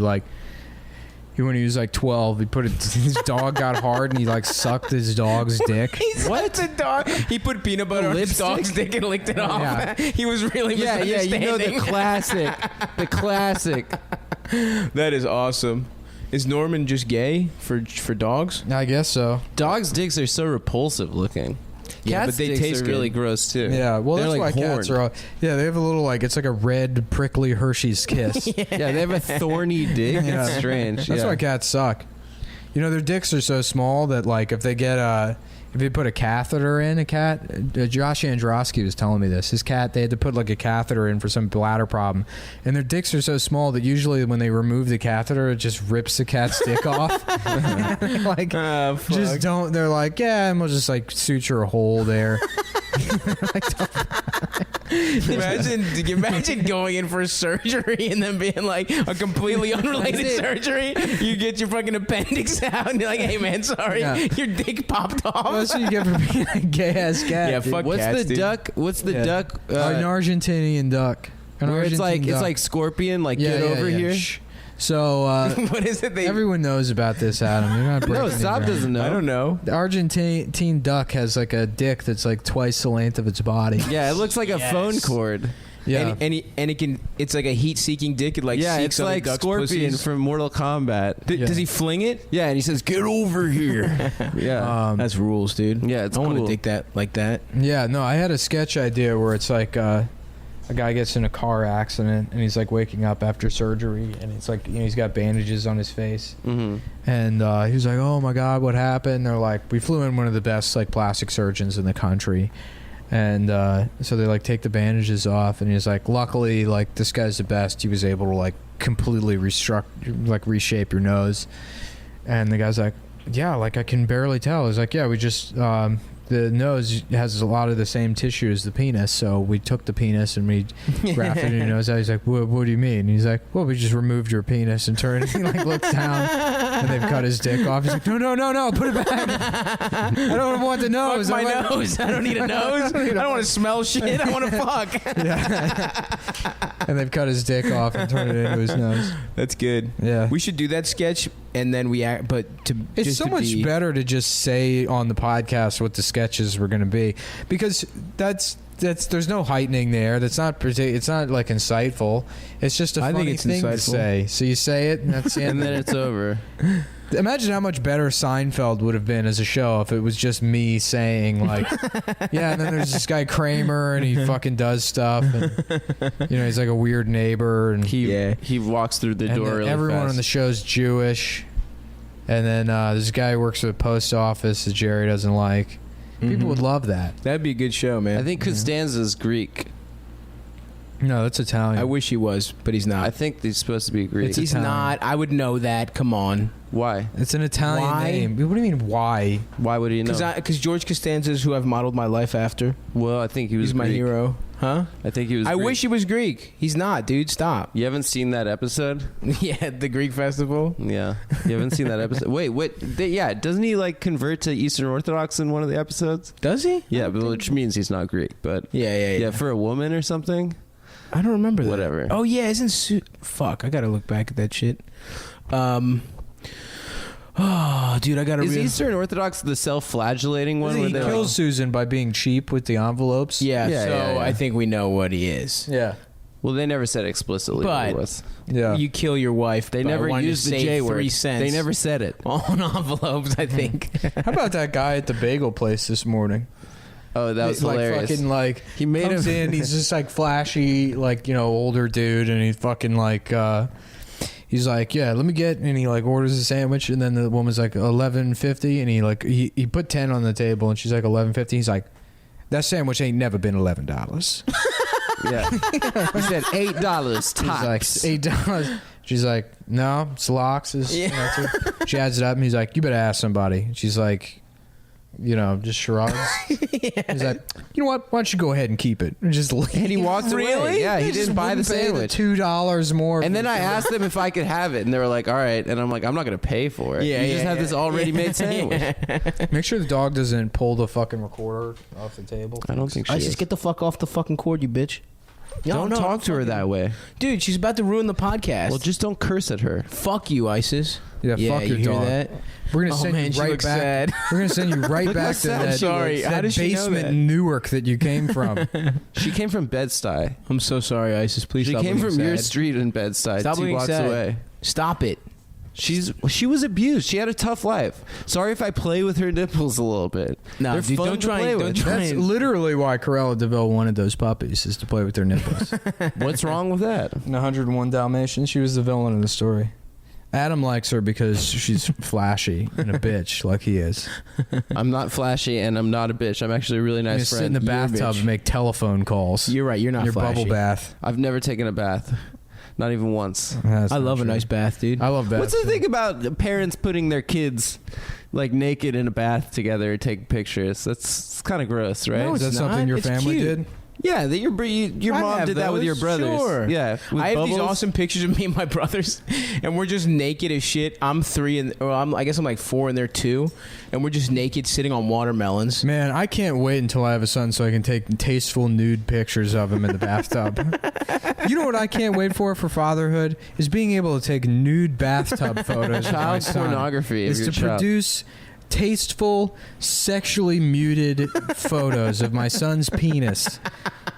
when he was like 12, his dog got hard and he like sucked his dog's dick. What? The dog? He put peanut butter on his Lipstick? dog's dick and licked it off. Yeah. He was really Yeah, you know the misunderstanding. classic, the classic. That is awesome. Is Norman just gay for dogs? I guess so. Dogs' dicks are so repulsive looking. Yeah, Cats' but they dicks taste are really good. gross too. Yeah, well, They're that's like why cats horned. are. Yeah, they have a little like it's like a red prickly Hershey's kiss. Yeah, they have a thorny dick. Yeah. It's strange. That's yeah. why cats suck. You know, their dicks are so small that like if they get if you put a catheter in a cat, Josh Androsky was telling me this. His cat, they had to put like a catheter in for some bladder problem, and their dicks are so small that usually when they remove the catheter, it just rips the cat's dick off. Like just don't. They're like, yeah, and we'll just like suture a hole there. Imagine going in for surgery and then being like a completely unrelated surgery. You get your fucking appendix out and you're like, hey man, sorry, your dick popped off. That's what you get for being a gay ass cat. Yeah, dude. fuck What's cats, the dude. duck? What's the duck? An Argentinian duck. Where it's like Scorpion, like get over here. Shh. So What is it? everyone knows about this, Adam. You're not breaking No, new Saab ground. doesn't know. I don't know. The Argentine duck has like a dick that's like twice the length of its body. Yeah, it looks like a phone cord. Yeah. And it can. It's like a heat-seeking dick. It like Yeah, seeks it's other like ducks' Scorpion pussies. from Mortal Kombat. Yeah. Does he fling it? Yeah, and he says, "Get over here." Yeah, That's rules, dude. Yeah, it's I want cool. to dick that like that. Yeah, no, I had a sketch idea where it's like a guy gets in a car accident and he's like waking up after surgery and it's like, you know, he's got bandages on his face mm-hmm. and he was like, oh my god, what happened? They're like, we flew in one of the best like plastic surgeons in the country, and so they like take the bandages off and he's like, luckily like this guy's the best, he was able to like completely reshape your nose. And the guy's like, yeah, like I can barely tell. He's like, yeah, we just the nose has a lot of the same tissue as the penis, so we took the penis and we grafted your nose out. He's like, what do you mean? And he's like, well, we just removed your penis and turned. He like looks down and they've cut his dick off. He's like, no, put it back. I don't want the nose. Fuck my nose. I don't need a nose. I don't want to smell shit. I want to fuck. And they've cut his dick off and turned it into his nose. That's good. Yeah. We should do that sketch and then we act. But to It's just so to much be, better to just say on the podcast what the sketches were going to be, because that's there's no heightening there. That's not it's not like insightful. It's just a I think funny it's thing to insightful. say. So you say it, and that's the and end. then it's over. Imagine how much better Seinfeld would have been as a show if it was just me saying like, yeah. And then there's this guy Kramer, and he fucking does stuff, and you know he's like a weird neighbor, and He walks through the and door then really everyone fast. on the show's Jewish, and then this guy who works at the post office that Jerry doesn't like. People would love that. That'd be a good show, man. I think Costanza's Greek. No, that's Italian. I wish he was, but he's not. I think he's supposed to be Greek. He's Italian. not. I would know that. Come on. Why? It's an Italian Why? name. What do you mean, why? Why would he know? Because George Costanza is who I've modeled my life after. Well, I think he was He's my Greek. hero. Huh? I think he was I Greek. wish he was Greek. He's not, dude. Stop. You haven't seen that episode? Yeah, the Greek festival. Yeah. You haven't seen that episode? Wait, what? Yeah, doesn't he like convert to Eastern Orthodox in one of the episodes? Does he? Yeah, but which means he's not Greek, but Yeah. for a woman or something? I don't remember that. Whatever. Oh yeah, fuck, I gotta look back at that shit. Oh, dude, I gotta. Is Eastern Orthodox the self-flagellating one? He where they kills Susan by being cheap with the envelopes. Yeah, Yeah, so yeah. I think we know what he is. Yeah. Well, they never said explicitly what it But- was. Yeah. You kill your wife. They by never wanting to used the save J word. 3 cents. They never said it. on envelopes. I think. How about that guy at the bagel place this morning? Oh, that was like hilarious. fucking like He made comes him- in. He's just like flashy, like, you know, older dude, and he fucking like he's like, yeah, let me get, and he like orders a sandwich, and then the woman's like $11.50, and he put 10 on the table, and she's like $11.50. He's like, that sandwich ain't never been $11. Yeah. He said $8 tops. He's like $8. She's like, no, it's lox. She adds it up, and he's like, you better ask somebody. She's like, you know, just shrugs. He's like, you know what? Why don't you go ahead and keep it? And just leave. And he walked away. Really? Yeah, he Just didn't buy the wouldn't pay sandwich. $2 more. And then I asked them if I could have it, and they were like, all right. And I'm like, I'm not going to pay for it. Yeah, you just yeah, have this yeah. already made sandwich. Make sure the dog doesn't pull the fucking recorder off the table. I don't think she Isis, is. get the fuck off the fucking cord, you bitch. Don't talk to her that way. Dude, she's about to ruin the podcast. Well, just don't curse at her. fuck you, Isis. Yeah, fuck you your hear dog. that? We're gonna Oh, send man, you she right looks back. sad. We're gonna send you right Look how back to sad that, she Sorry, that how does she know basement that? in Newark that you came from. She came from Bed-Stuy. I'm so sorry, Isis. Please She stop came being from your sad. street in Bed-Stuy, Stop 2 being blocks sad. away. Stop it. She was abused. She had a tough life. Sorry if I play with her nipples a little bit. No, They're dude, fun don't to try play and- with. don't try That's and- literally why Corella DeVille wanted those puppies, is to play with their nipples. What's wrong with that? In 101 Dalmatians, she was the villain of the story. Adam likes her because she's flashy and a bitch, like he is. I'm not flashy and I'm not a bitch. I'm actually a really You nice sit in friend. the bathtub bitch. and make telephone calls. You're right. You're not Your flashy. bubble bath. I've never taken a bath. Not even once. That's I not love a true. nice bath, dude. I love baths. What's the too. thing about parents putting their kids like naked in a bath together to take pictures? That's kind of gross, right? No, Is that it's something not. your It's family cute. did? Yeah, that your I mom have did that with those, your brothers. sure. Yeah, with I have these Bubbles. awesome pictures of me and my brothers, and we're just naked as shit. I'm 3 and I guess I'm like 4 and they're 2, and we're just naked sitting on watermelons. Man, I can't wait until I have a son so I can take tasteful nude pictures of him in the bathtub. You know what I can't wait for fatherhood is being able to take nude bathtub photos of my Child son. pornography of Is your to child. produce tasteful, sexually muted photos of my son's penis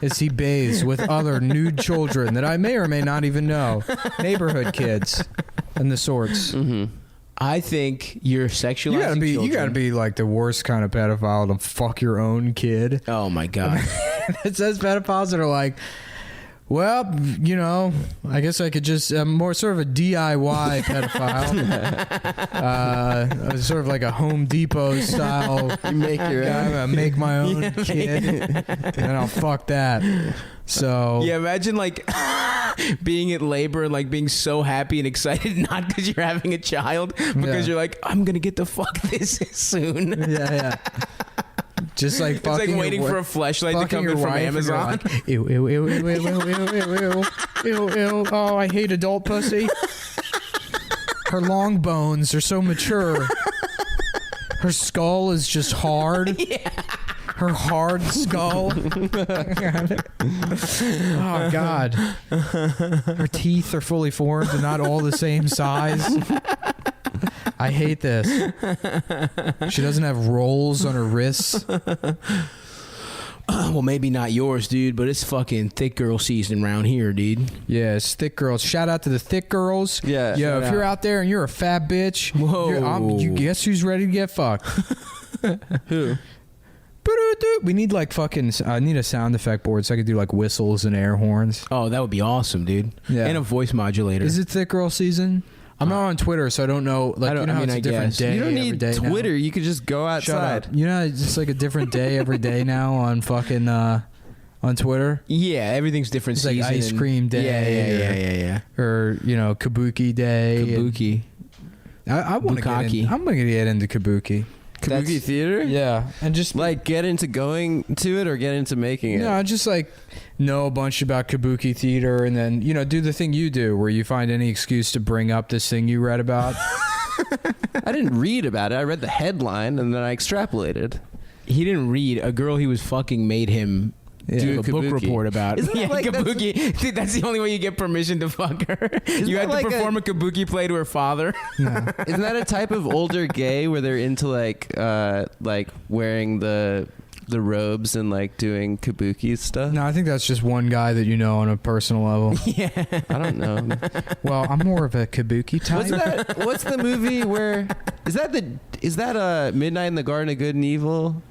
as he bathes with other nude children that I may or may not even know, neighborhood kids and the sorts. Mm-hmm. I think you're sexualizing You gotta children. be like the worst kind of pedophile to fuck your own kid. Oh my god. It says pedophiles that are like, well, you know, I guess I could just more sort of a DIY pedophile, sort of like a Home Depot style. You make your guy. own. I make my own kid, and I'll fuck that. So Yeah, imagine like being at labor and like being so happy and excited, not because you're having a child, because Yeah. you're like, I'm gonna get to fuck this soon. yeah. Just like It's like fucking waiting your, for a fleshlight to fucking come your in from wife and you're Amazon. like, ew, ew, ew, ew, ew, ew, ew, ew, ew, ew. Oh, I hate adult pussy. Her long bones are so mature. Her skull is just hard. Yeah. Her hard skull. Oh God. Her teeth are fully formed and not all the same size. I hate this. She doesn't have rolls on her wrists. Well, maybe not yours, dude, but it's fucking thick girl season around here, dude. Yeah, it's thick girls. Shout out to the thick girls. Yeah. Yo, Shout if you're out. out there and you're a fat bitch, Whoa. you guess who's ready to get fucked? Who? We need like fucking. I need a sound effect board so I could do like whistles and air horns. Oh, that would be awesome, dude. Yeah. And a voice modulator. Is it thick girl season? I'm not on Twitter, so I don't know. Like, I don't- you know I how mean, it's I a different guess. day. You don't every need day now? Twitter. You could just go Shut outside. up. You know, it's just like a different day every day now on fucking on Twitter. Yeah, everything's different It's like season. ice and- cream day Yeah. or you know Kabuki day. Kabuki. I want to get Bukkake. in, I'm gonna get into Kabuki. Kabuki That's- theater? Yeah, and just Like get into going to it or get into making it? no, just like know a bunch about Kabuki theater, and then you know do the thing you do where you find any excuse to bring up this thing you read about. I didn't read about it. I read the headline and then I extrapolated. He didn't read. A girl he was fucking made him do a book Kabuki. report about. Isn't that Yeah, like- Kabuki. Dude, that's the only way you get permission to fuck her. You that had to like perform a Kabuki play to her father. Isn't that a type of older gay where they're into like wearing the robes and like doing Kabuki stuff? No, I think that's just one guy that you know on a personal level. Yeah. I don't know. Well, I'm more of a Kabuki type. What's the movie where is that Midnight in the Garden of Good and Evil?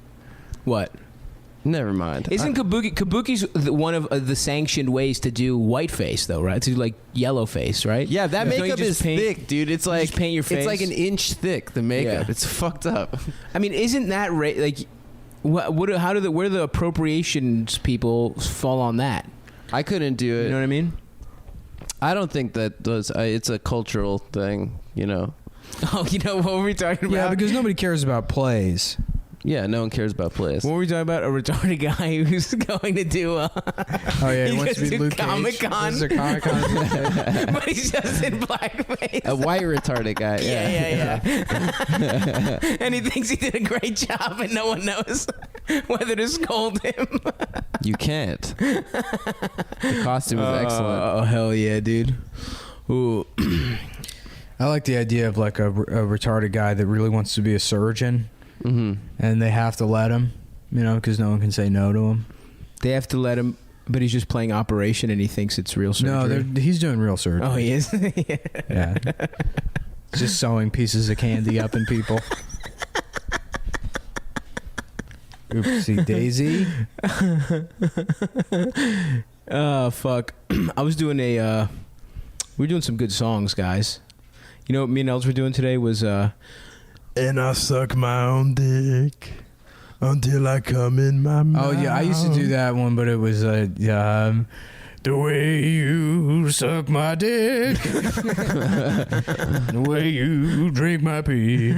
What? Never mind. Isn't Kabuki's one of the sanctioned ways to do whiteface, though, right? To do like yellow face, right? Yeah, that Don't you makeup just is paint- thick, dude. It's like just paint your It's like face? an inch thick. The makeup. Yeah. It's fucked up. I mean, isn't that like what? Where do the appropriations people fall on that? I couldn't do it. You know what I mean? I don't think that those. It's a cultural thing. You know. Oh, you know what were we talking about? Yeah, because nobody cares about plays. Yeah, no one cares about plays. What were we talking about? A retarded guy who's going to do Oh yeah, he He wants to goes be to Luke Cage. Comic-Con. This is a Comic-Con. but he's just in blackface. A white retarded guy. Yeah. And he thinks he did a great job, and no one knows whether to scold him. You can't. The costume is excellent. Oh hell yeah, dude! Ooh, I like the idea of like a retarded guy that really wants to be a surgeon, Mm-hmm. and they have to let him, you know, because no one can say no to him. they have to let him, but he's just playing operation, and he thinks it's real surgery. No, he's doing real surgery. Oh, he is. Yeah. Just sewing pieces of candy up in people. Oopsie daisy. Oh fuck! I was doing we were doing some good songs, guys. You know what me and Els were doing today was And I suck my own dick until I come in my mouth. Oh yeah, I used to do that one, but it was The way you suck my dick. The way you drink my pee.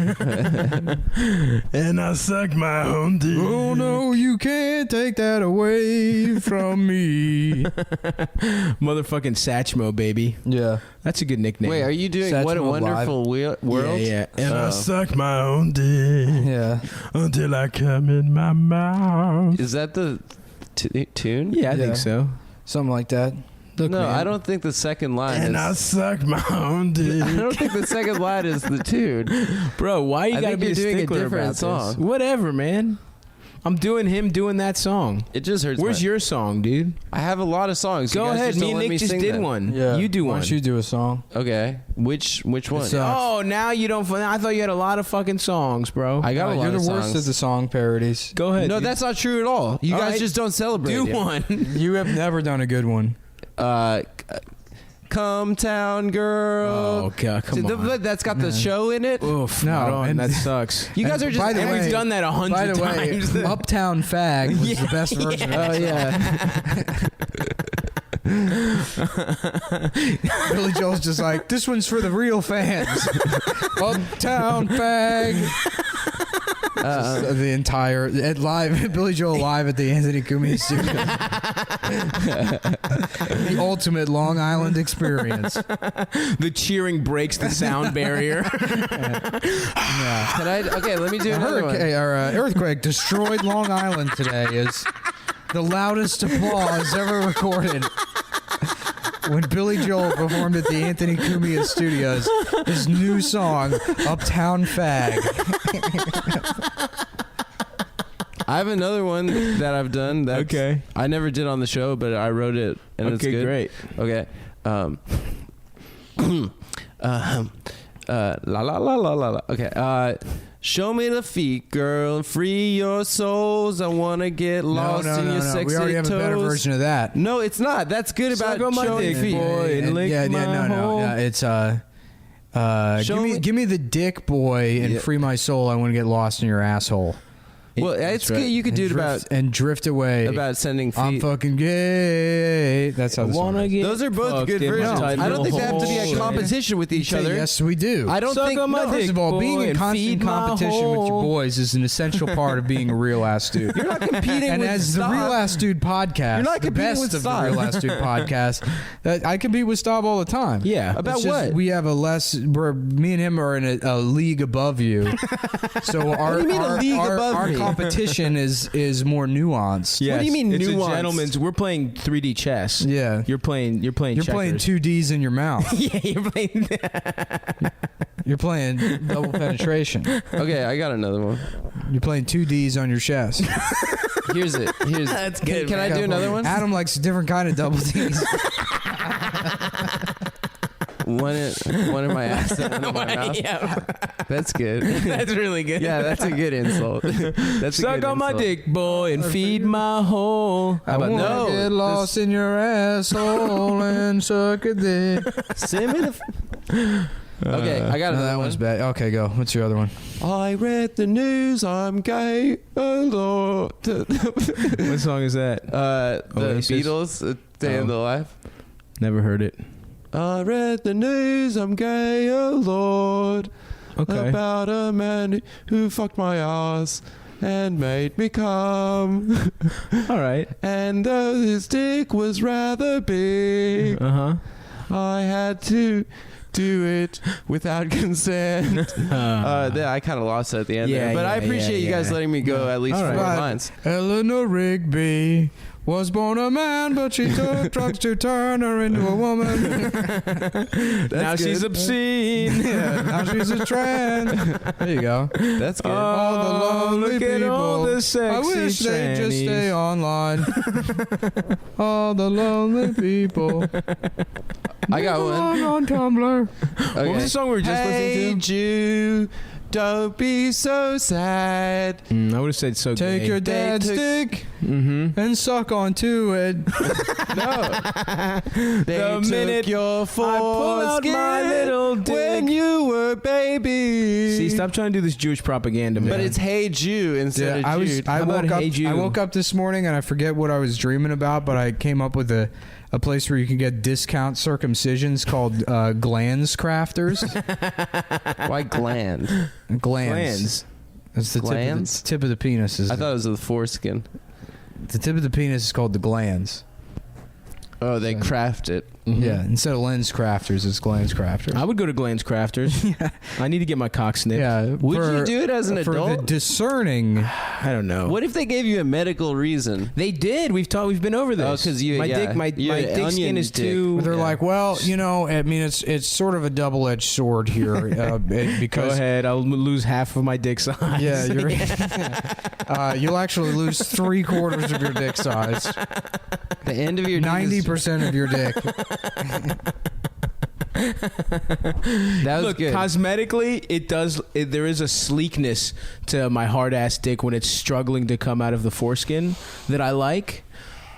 And I suck my own dick. Oh no, you can't take that away from me. Motherfucking Satchmo, baby. Yeah. That's a good nickname. Wait, are you doing Satchmo What a Live. Wonderful World? Yeah. And I Oh. suck my own dick. Yeah. Until I come in my mouth. Is that the tune? Yeah, I Yeah. think so. Something like that. Look, No, man. I don't think the second line And I is. suck my own dick. I don't think the second line is the tune. Bro, why you I gotta think be you're doing a stickler different about song. this? Whatever, man. I'm doing him doing that song. It just hurts. Where's your song, dude? I have a lot of songs. You Go guys ahead. just Me don't and let Nick just sing did them. one. Yeah. You do Why one. don't you do a song? Okay. Which one? It's, Oh, now you don't. I thought you had a lot of fucking songs, bro. I got a lot You're of the worst songs. at the song parodies. Go ahead. No, dude. that's not true at all. You All guys right. just don't celebrate. do it. one. You have never done a good one. Come Town Girl. Oh god, come on. That's got the show in it. Oof, No, no, and- that sucks. You guys are just. by the And way- we've done that By 100 the way, times. Uptown Fag was the best version. Oh yeah. Billy Joel's just like, this one's for the real fans. Uptown Fag. Just the entire at live Billy Joel live at the Anthony Cumia studio. The ultimate Long Island experience. The cheering breaks the sound barrier. Yeah. Can I? Okay, let me do A another one. hurricane or earthquake destroyed Long Island today is the loudest applause ever recorded when Billy Joel performed at the Anthony Cumia Studios his new song Uptown Fag. I have another one that I've done. That's, Okay. I never did on the show, but I wrote it, and it's Okay, good. great. Okay. La la la la la la. Okay. Show me the feet, girl, and free your souls. I wanna get lost in your sexy We already have toes. a better version of that. No, it's not. That's good about Suck on my showing dick, feet. boy. and lick my hole. Yeah, it's Show me- give me the dick boy and Yeah. free my soul. I want to get lost in your asshole. Well, it's right. good. You could do it and drift away. about sending feet. I'm fucking gay. That's how the song Wanna is. get Those are both fucked good in my versions. tight I don't think they have to be little a hole. competition with each Okay, other. yes, we do. I don't Suck think. on my no, dick. First of all, being boy, in and constant feed my competition with your hole. boys is an essential part of being a real ass dude. You're not competing And with as the Stav. Real Ass Dude podcast, You're not the competing best with of the Stav. Real Ass Dude podcast, that I compete with Stav all the time. Yeah. About It's just what? we have a less. Where me and him are in a league above you. So our do you mean a our, league our, above our me? competition is more nuanced. Yes, What do you mean it's nuanced? a gentleman's. We're playing 3D chess. Yeah. You're playing. You're playing. You're playing two D's in your mouth. Yeah, you're playing. You're playing double penetration. Okay, I got another one. You're playing two D's on your chest. Here's it. Here's. That's Can, good, can I man. do another one? Adam likes a different kind of double D's. One in my ass and one in my mouth. Yeah, That's good. that's really good. Yeah, that's a good insult. That's a Suck good on my insult. dick, boy, and feed my hole. How about I wanna no? get lost in your asshole and suck a dick. Send me the. Okay, I got No, another that one. one's bad. Okay, go. What's your other one? I read the news. I'm gay. Oh, Lord. What song is that? The Oasis? Beatles, Day in the Life. Never heard it. I read the news. I'm gay. Oh Lord. Okay. About a man who fucked my ass and made me come. All right. And though his dick was rather big, Uh I had to do it without consent. huh. I kind of lost it at the end Yeah, there, but I yeah, appreciate yeah, you guys yeah. letting me go at least All four right. lines. Eleanor Rigby was born a man, but she took drugs to turn her into a woman. Now she's obscene. Yeah, now she's a trans. There you go. That's good. All the lonely look at all people. the sexy I wish they'd just trannies. stay online. All the lonely people. I got one. On Tumblr. Okay. What was the song we were just Hey listening to? Jew, don't be so sad. I would have said so. Take your dad's dick Mm-hmm. and suck onto it. No. They The took minute your I pull out foreskin my little dick. when you were baby. See, stop trying to do this Jewish propaganda, man. But it's Hey Jew instead of Jude. I How about woke up. Hey Jude? I woke up this morning and I forget what I was dreaming about, but I came up with a place where you can get discount circumcisions called Glands Crafters. Why gland? Glands. It's the Glands? tip of the penis. I thought it was the foreskin. The tip of the penis is called the glands. Oh, they craft it. Yeah, instead of Lens Crafters, it's Glands Crafters. I would go to Glenn's Crafters. Yeah. I need to get my cock snipped. Yeah. Would you do it as an for adult? the discerning. I don't know. What if they gave you a medical reason? They did. We've been over this. Oh, 'cause you- my yeah. dick, my You're dick onion skin is dick. too. They're Yeah. like, well, you know, I mean, it's sort of a double-edged sword here Go because ahead. I'll lose half of my dick size. yeah, you'll actually lose 3/4 of your dick size, The end of your dick is- 90% of your dick. That was Look, good. cosmetically, there is a sleekness to my hard ass dick when it's struggling to come out of the foreskin that I like.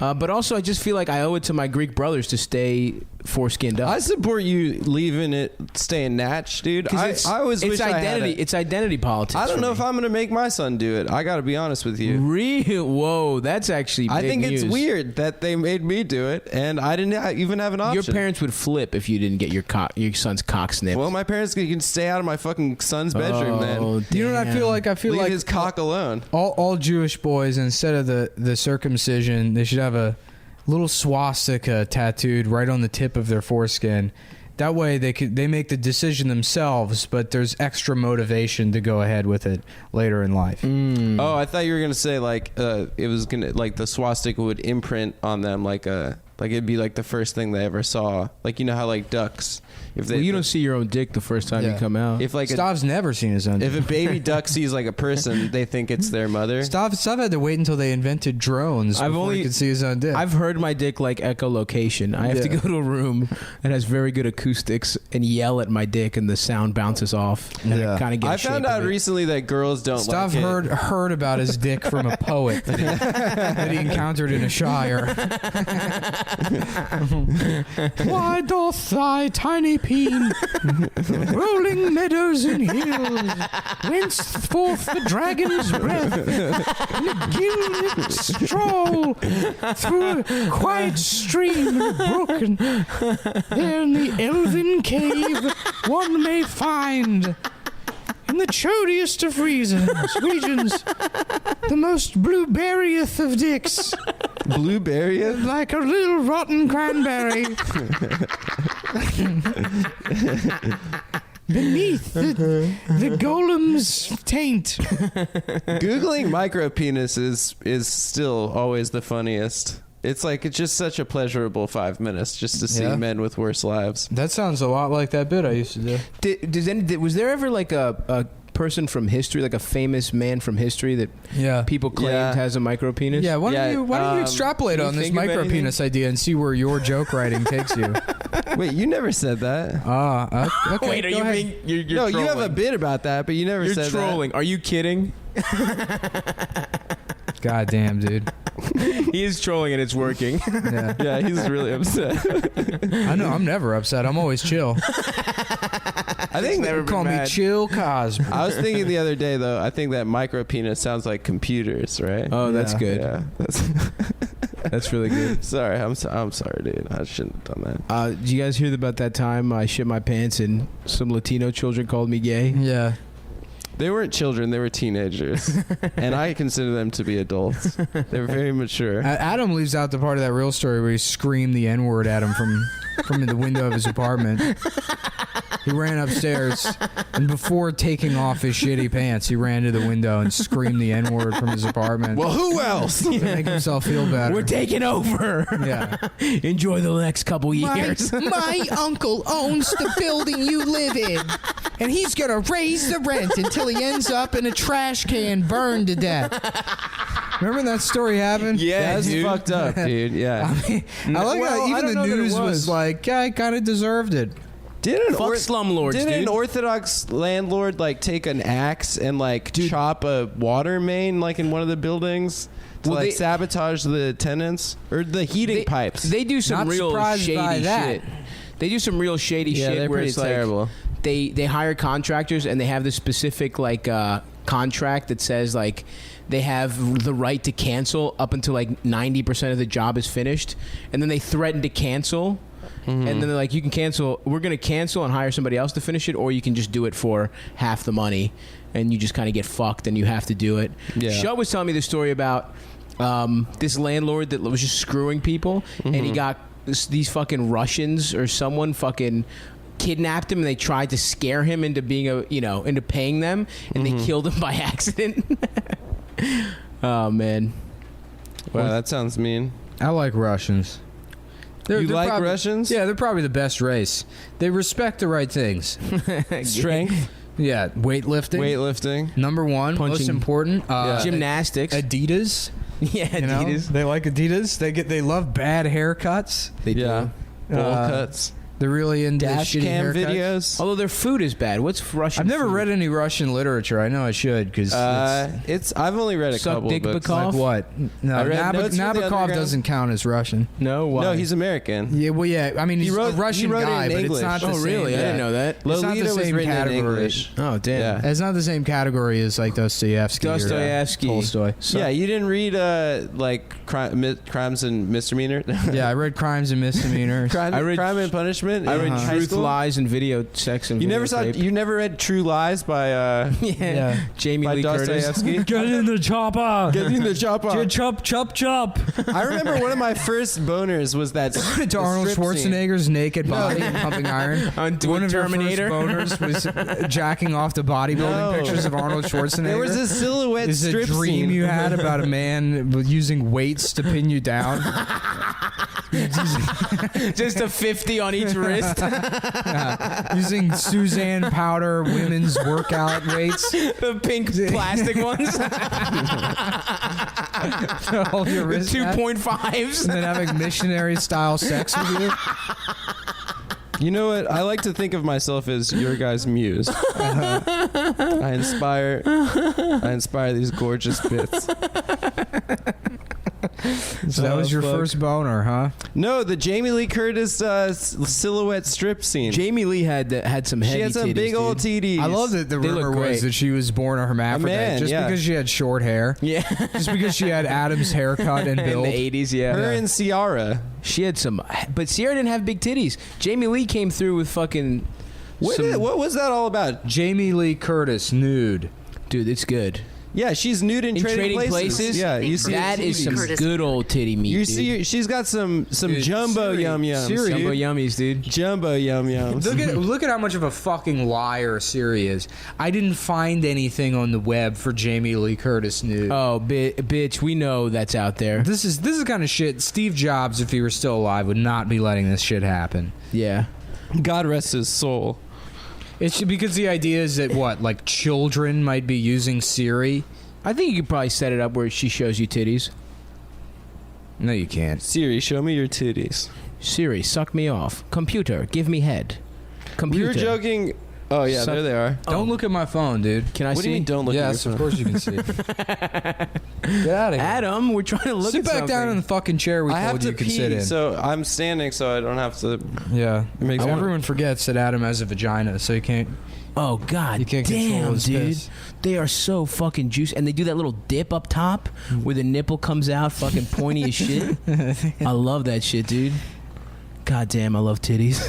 But also, I just feel like I owe it to my Greek brothers to stay foreskinned up. I support you leaving it staying natch, dude. 'Cause I always it's wish identity. I had it. It's identity politics. I don't for know me. if I'm gonna make my son do it. I got to be honest with you. Real. Whoa, that's actually. Big I think it's news. weird that they made me do it, and I didn't even have an option. Your parents would flip if you didn't get your son's cock snipped. Well, my parents can stay out of my fucking son's bedroom. Then You know what I feel like? I feel leave like his cock alone. all Jewish boys, instead of the circumcision, they should have a little swastika tattooed right on the tip of their foreskin. That way they make the decision themselves, but there's extra motivation to go ahead with it later in life. Oh, I thought you were gonna say like it was gonna like the swastika would imprint on them like it'd be like the first thing they ever saw. Like you know how like ducks, if they Well, you don't see your own dick the first time Yeah. you come out. if like Stav's never seen his own. if a baby duck sees like a person, they think it's their mother. Stav had to wait until they invented drones I've before only- he could see his own dick. I've heard my dick like echolocation. I have to Yeah. go to a room that has very good acoustics and yell at my dick, and the sound bounces off. And Yeah. I kind of get. I a shape found of out it. recently that girls don't Stav like it. heard about his dick from a poet that he encountered in a shire. Why doth thy tiny peen rolling meadows and hills whence forth the dragon's breath in a gilded stroll through a quiet stream and brook, and there in the elven cave one may find in the chodiest of regions, the most blueberryeth of dicks, Blueberry. like a little rotten cranberry. Beneath the golem's taint. Googling micro penis is still always the funniest. It's just such a pleasurable 5 minutes just to see Yeah. men with worse lives. That sounds a lot like that bit I used to do. Was there ever like a person from history, like a famous man from history that Yeah. people claimed Yeah. has a micro penis? Yeah, why don't you extrapolate can you on this think of micro anything? penis idea and see where your joke writing takes you? Wait, you never said that. Okay. Wait, are go you ahead. being? You're No, you have a trolling. bit about that, but you never You're said trolling. Are you kidding? God damn, dude. He is trolling and it's working. Yeah. that. Yeah, he's really upset. I know. I'm never upset. I'm always chill. I think never been Call me mad. Chill Cosby. I was thinking the other day though. I think that micro penis sounds like computers, right? Oh, that's Yeah. good. Yeah. That's really good. Sorry, I'm sorry, dude. I shouldn't have done that. Did you guys hear about that time I shit my pants and some Latino children called me gay? Yeah. They weren't children; they were teenagers, and I consider them to be adults. They're very mature. Adam leaves out the part of that real story where he screamed the N-word at him from the window of his apartment. He ran upstairs, and before taking off his shitty pants, he ran to the window and screamed the N-word from his apartment. Well, who else? to make himself feel better. We're taking over. Yeah. Enjoy the next couple years. My uncle owns the building you live in, and he's gonna raise the rent until he ends up in a trash can burned to death. Remember when that story happened? Yeah, That's dude. fucked up, dude. Yeah. I like Well, how I even don't the know that it news was was. like, yeah, I kind of deserved it. Didn't Fuck slumlords, Didn't dude. an Orthodox landlord take an axe and chop a water main in one of the buildings to Well, they- sabotage the tenants or the heating pipes? They do some Not real surprised by shady that. shit. They do some real shady Yeah, shit they're where pretty it's like terrible. they hire contractors and they have this specific contract that says like they have the right to cancel up until like 90% of the job is finished, and then they threaten to cancel. And then they're like, you can cancel. We're going to cancel and hire somebody else to finish it, or you can just do it for half the money, and you just kind of get fucked, and you have to do it. Yeah. Shut was telling me the story about this landlord that was just screwing people, and he got these fucking Russians or someone fucking kidnapped him, and they tried to scare him into being into paying them, and they killed him by accident. Oh man. Wow, that sounds mean. I like Russians. You like probably, Russians? Yeah, they're probably the best race. They respect the right things. Strength, Yeah, weightlifting. weightlifting. Number one, most Punching. important. Gymnastics. Adidas. Yeah, You know? Adidas. They like Adidas. They love bad haircuts. They Yeah. do. Bowl Uh, cuts. They're really into Dash shitty cam haircuts. videos. Although their food is bad. What's Russian? I've never food? read any Russian literature. I know I should because I've only read a Suck couple dick books. Bacall? like what? No, I read Notes from the Nabokov Underground. doesn't count as Russian. No, why? No, he's American. Yeah, well, yeah. I mean, he's wrote- a Russian he wrote it guy, in but English. it's not the Oh, same. really? I yeah. didn't know that. It's not the Lolita was same written in category. English. Oh, damn. Yeah. It's not the same category as like Dostoevsky. or Dostoevsky. Tolstoy. Yeah, you didn't read Crimes and Misdemeanor. Yeah, I read Crimes and Misdemeanors. Crime, I read- Crime and Punishment. I in read high Truth, school? Lies, and Video, Sex, and You never saw. Videotape. You never read True Lies by yeah. Jamie by Lee Curtis. Dostoevsky. Get in the chopper. Get in the chopper. Chop, chop, chop. I remember one of my first boners was that To Arnold strip scene. Schwarzenegger's naked body and pumping iron. On One of Terminator. your first boners was jacking off the bodybuilding No. pictures of Arnold Schwarzenegger. There was a silhouette Is a strip dream scene. you had about a man using weights to pin you down. Just a 50 on each wrist. Using Suzanne powder women's workout weights The pink plastic ones. to hold your The wrist at, 2.5s. and then having missionary style sex with you. You know what? I like to think of myself as your guy's muse. I inspire these gorgeous bits. So that was your fuck. first boner, huh? No, the Jamie Lee Curtis silhouette strip scene. Jamie Lee had some heavy She had some titties, big old dude. TDs. I love that the They rumor look great. was that she was born a hermaphrodite man, just yeah. because she had short hair. Yeah. Just because she had Adam's haircut and In build. the 80s, yeah. Her and Ciara. She had some, but Sierra didn't have big titties. Jamie Lee came through with fucking. What was that all about? Jamie Lee Curtis nude. Dude, it's good. Yeah, she's nude in, Trading Places. Yeah, you see That is some Curtis. good old titty meat. You dude. see, she's got some Dude, jumbo Siri- yum yums. Siri- Jumbo yummies, dude. Jumbo yum yums. Look at how much of a fucking liar Siri is. I didn't find anything on the web for Jamie Lee Curtis nude. Oh, bitch, we know that's out there. This is kind of shit. Steve Jobs, if he were still alive, would not be letting this shit happen. Yeah. God rest his soul. It's because the idea is that like children might be using Siri. I think you could probably set it up where she shows you titties. No, you can't. Siri, show me your titties. Siri, suck me off. Computer, give me head. Computer. We were joking. Oh yeah, Suck- there they are. Don't look at my phone, dude. Can I What see? do you mean? Don't look Yes, at of your phone. course you can see. Get out of here. Adam, we're trying to look Sit at back down in the fucking chair we I have told to you could sit pee, in. so I'm standing, so I don't have to. Yeah. It makes Everyone forgets that Adam has a vagina, so you can't. Oh God, You can't control damn, his dude. piss. They are so fucking juicy, and they do that little dip up top where the nipple comes out, fucking pointy as shit. I love that shit, dude. God damn, I love titties.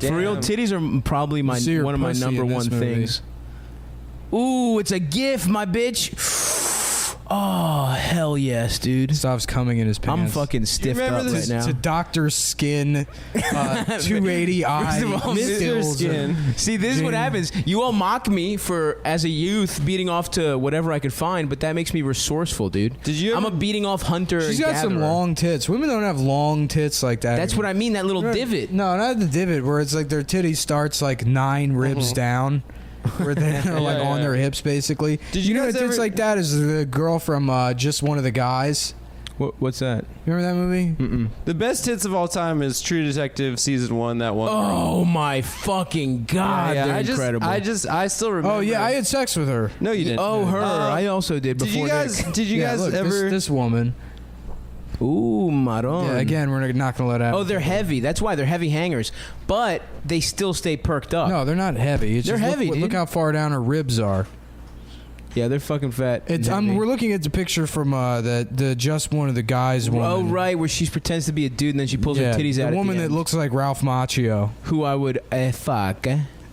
For real, Damn. titties are probably See your one of my pussy number in one this movie. things. Ooh, it's a GIF, my bitch. Oh hell yes, dude. Stops coming in his pants. I'm fucking stiffed remember up this- right now. To Dr. Skin, 280 eye. First of all, Mr. stills. Skin. See, this is what happens. You all mock me for, as a youth, beating off to whatever I could find, but that makes me resourceful, dude. Did you I'm a ever- beating off hunter. She's and got some gatherer. long tits. Women don't have long tits like that. That's what I mean. That little divot. No, not the divot where it's like their titty starts like 9 ribs down. Where they're like on their hips, basically. Did you know guys what tits ever- like that is the girl from Just One of the Guys. What's that? Remember that movie? Mm-mm. The best hits of all time is True Detective season 1. That one. Oh my fucking god! yeah, They're I incredible. I still remember. Oh yeah, I had sex with her. No, you didn't. Oh, her. Uh, I also did before. Did you guys? Nick. Did you Yeah, guys look, ever? this woman? Ooh, maron. Yeah, again, we're not gonna let out. Oh, they're heavy. That's why they're heavy hangers, but they still stay perked up. No, they're not heavy. It's They're just heavy, Look dude. how far down her ribs are. Yeah, they're fucking fat. It's we're looking at the picture from the just one of the guys woman. Oh right, where she pretends to be a dude and then she pulls her titties out. The woman at the that end. looks like Ralph Macchio. Who I would fuck.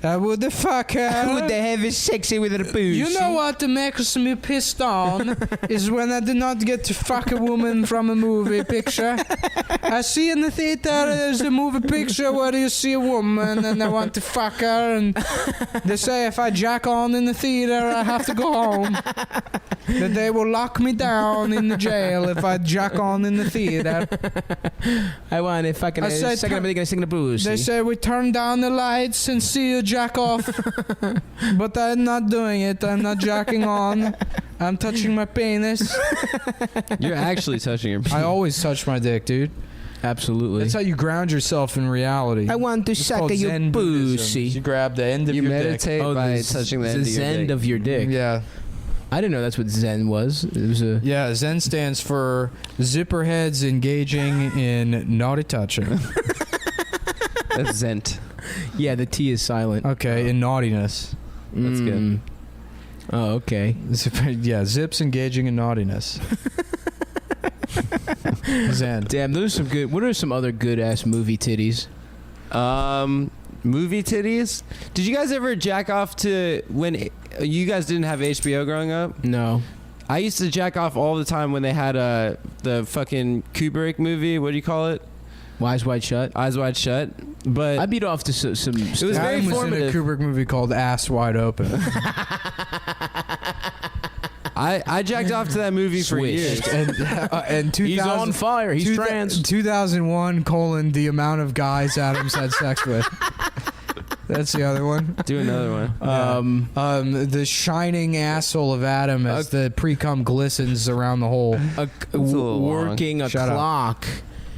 I would the fuck her. I would have is sexy with her boobs. You know what makes me pissed on is when I do not get to fuck a woman from a movie picture. I see in the theater there's a movie picture where you see a woman and I want to fuck her, and they say if I jack on in the theater I have to go home. That they will lock me down in the jail if I jack on in the theater. I want to fucking I said second I'm gonna sing the blues. They say we turn down the lights and see you jack off. But I'm not doing it. I'm not jacking on. I'm touching my penis. You're actually touching your. I always touch my dick, dude. Absolutely. That's how you ground yourself in reality. I want to It's suck called at your Zen Buddhism. pussy. You grab the end of You your meditate by touching the end of your end dick. of your dick. dick. Yeah. I didn't know that's what Zen was. It was a. Yeah, Zen stands for zipperheads engaging in naughty touching. That's Zent. Yeah, the T is silent. Okay, in naughtiness. That's good. Oh, okay. Yeah, zips engaging in naughtiness. Zen. Damn, those are some good. What are some other good ass movie titties? Movie titties. Did you guys ever jack off to when you guys didn't have HBO growing up? No. I used to jack off all the time when they had the fucking Kubrick movie. What do you call it? Eyes Wide Shut. Eyes Wide Shut. But I beat off to some. it was very Adam was in a formative. Kubrick movie called Ass Wide Open. I jacked off to that movie for years. and 2000, He's on fire. He's trans. 2001 : the amount of guys Adams had sex with. That's the other one. Do another one. The shining asshole of Adam as the pre-cum glistens around the hole. little Working a Shut up. clock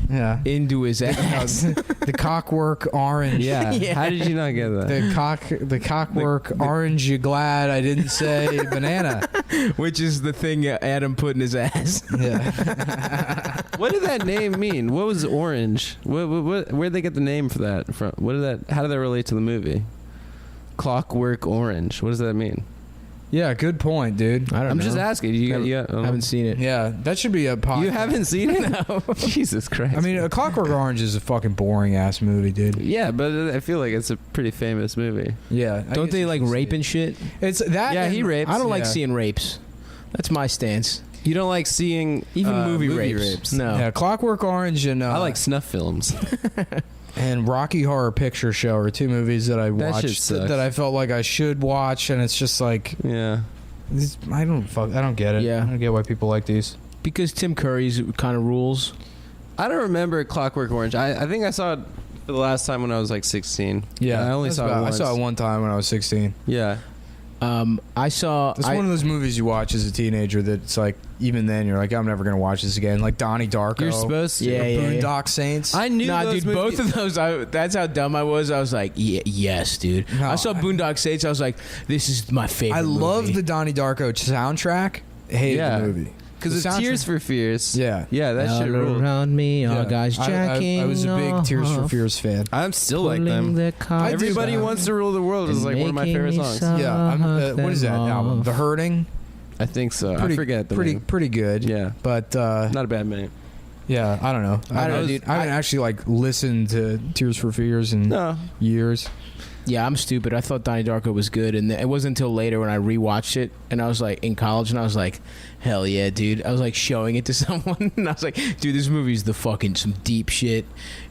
Yeah. into his ass. The cockwork orange. Yeah. Yeah. How did you not get that? The cockwork orange. You glad I didn't say banana? Which is the thing Adam put in his ass. Yeah. What did that name mean? What was orange? Where'd they get the name for that from? How did that relate to the movie? Clockwork Orange. What does that mean? Yeah. Good point, dude. I don't know. I'm just asking. You haven't seen it. Yeah, that should be a podcast. You haven't seen it? No. Jesus Christ. I mean, A Clockwork Orange is a fucking boring ass movie, dude. yeah, but I feel like it's a pretty famous movie. Yeah. Don't they like rape and shit? It's that. Yeah, he rapes. I don't like Yeah. seeing rapes. That's my stance. You don't like seeing Even movie rapes. rapes. No. Yeah, Clockwork Orange and I like snuff films. and Rocky Horror Picture Show are two movies that I That shit watched sucks. that I felt like I should watch, and it's just like Yeah. I don't get it. Yeah. I don't get why people like these. Because Tim Curry's kind of rules. I don't remember Clockwork Orange. I think I saw it for the last time when I was like 16. Yeah, I only that's saw it about- once. I saw it one time when I was 16. Yeah. I saw. It's one of those movies you watch as a teenager that's like, even then you're like, I'm never gonna watch this again. Like Donnie Darko. You're supposed to. Yeah, yeah, yeah. Boondock Saints. I knew Nah, those dude, both movies- of those. That's how dumb I was. I was like, yes, dude. No, I saw Boondock Saints. I was like, this is my favorite. I love movie. the Donnie Darko soundtrack. Hated Yeah. the movie. Because The it's soundtrack- Tears for Fears. Yeah. Yeah, that All shit ruled. around me, all Yeah. guys jacking. I was a big Tears for off, Fears fan. I'm still like pulling them. the covers Everybody down Wants to Rule the World is and like one of my making favorite me songs. suck Yeah, what is that them album? off. The Hurting. I think so. I forget the name. pretty good. Yeah. but Not a bad name. yeah, I don't know. I don't know, was- dude. I haven't actually like listened to Tears for Fears in No. years. Yeah, I'm stupid. I thought Donnie Darko was good, and it wasn't until later when I rewatched it, and I was like in college, and I was like, hell yeah, dude. I was like showing it to someone, and I was like, dude, this movie's the fucking some deep shit.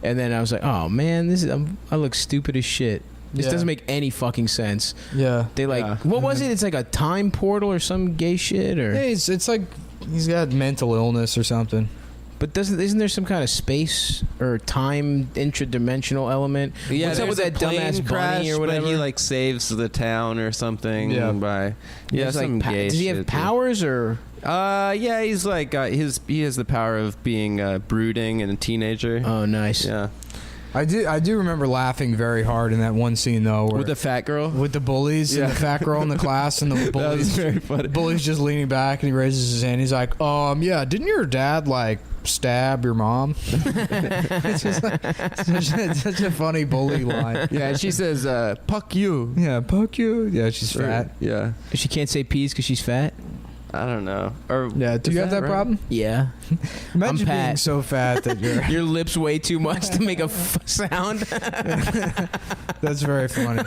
And then I was like, oh man, I look stupid as shit. This Yeah. doesn't make any fucking sense. Yeah. They like, Yeah. what was it? It's like a time portal or some gay shit, or Hey, it's like he's got mental illness or something. but isn't there some kind of space or time intradimensional element? Yeah, What's up with there's that a plane dumbass crash, bunny or whatever? But he like saves the town or something. Yeah. By There's, some like, gay does he shit, have dude. powers or? Yeah, he's like he has the power of being brooding and a teenager. Oh, nice. Yeah, I do remember laughing very hard in that one scene though, where with the fat girl. with the bullies and Yeah. the fat girl in the class and the That was bullies. very funny. The bully's just leaning back and he raises his hand. He's like, yeah, didn't your dad like stab your mom. It's just like, such a funny bully line. Yeah, and she says, "Puck you." Yeah, poke you. Yeah, she's fat. Yeah, She can't say peas because she's fat. I don't know. Or Yeah, do is you have that right? problem? Yeah. Imagine being Pat. so fat that you're. Your lips way too much to make a sound. That's very funny.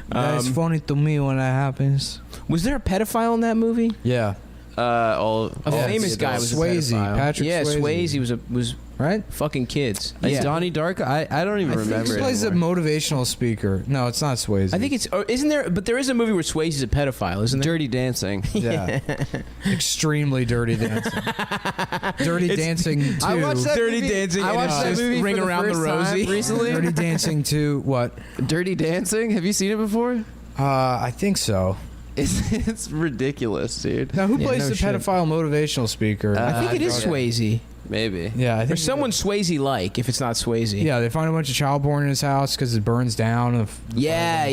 That's funny to me when that happens. Was there a pedophile in that movie? Yeah. All A Yeah, famous it's guy was Swayze, a pedophile. Patrick yeah, Swayze. was Right? fucking kids. Is Yeah. Donnie Darko? I don't even I think remember. He it plays a anymore. motivational speaker. No, it's not Swayze. I think it's. Or isn't there? But there is a movie where Swayze's a pedophile, isn't there? Dirty Dancing. Yeah. Extremely Dirty Dancing. Dirty Dancing 2. I watched that Dirty movie. Dancing I and watched it's that just movie Ring for the Around the first time Rosie. recently. Dirty Dancing 2. What? Dirty Dancing. Have you seen it before? I think so. It's ridiculous, dude. Now, who Yeah, plays no the shit. pedophile motivational speaker? I think it is okay. Swayze. Maybe. Yeah, I think Or someone Swayze-like, if it's not Swayze. Yeah, they find a bunch of child porn in his house because it burns down. Yeah.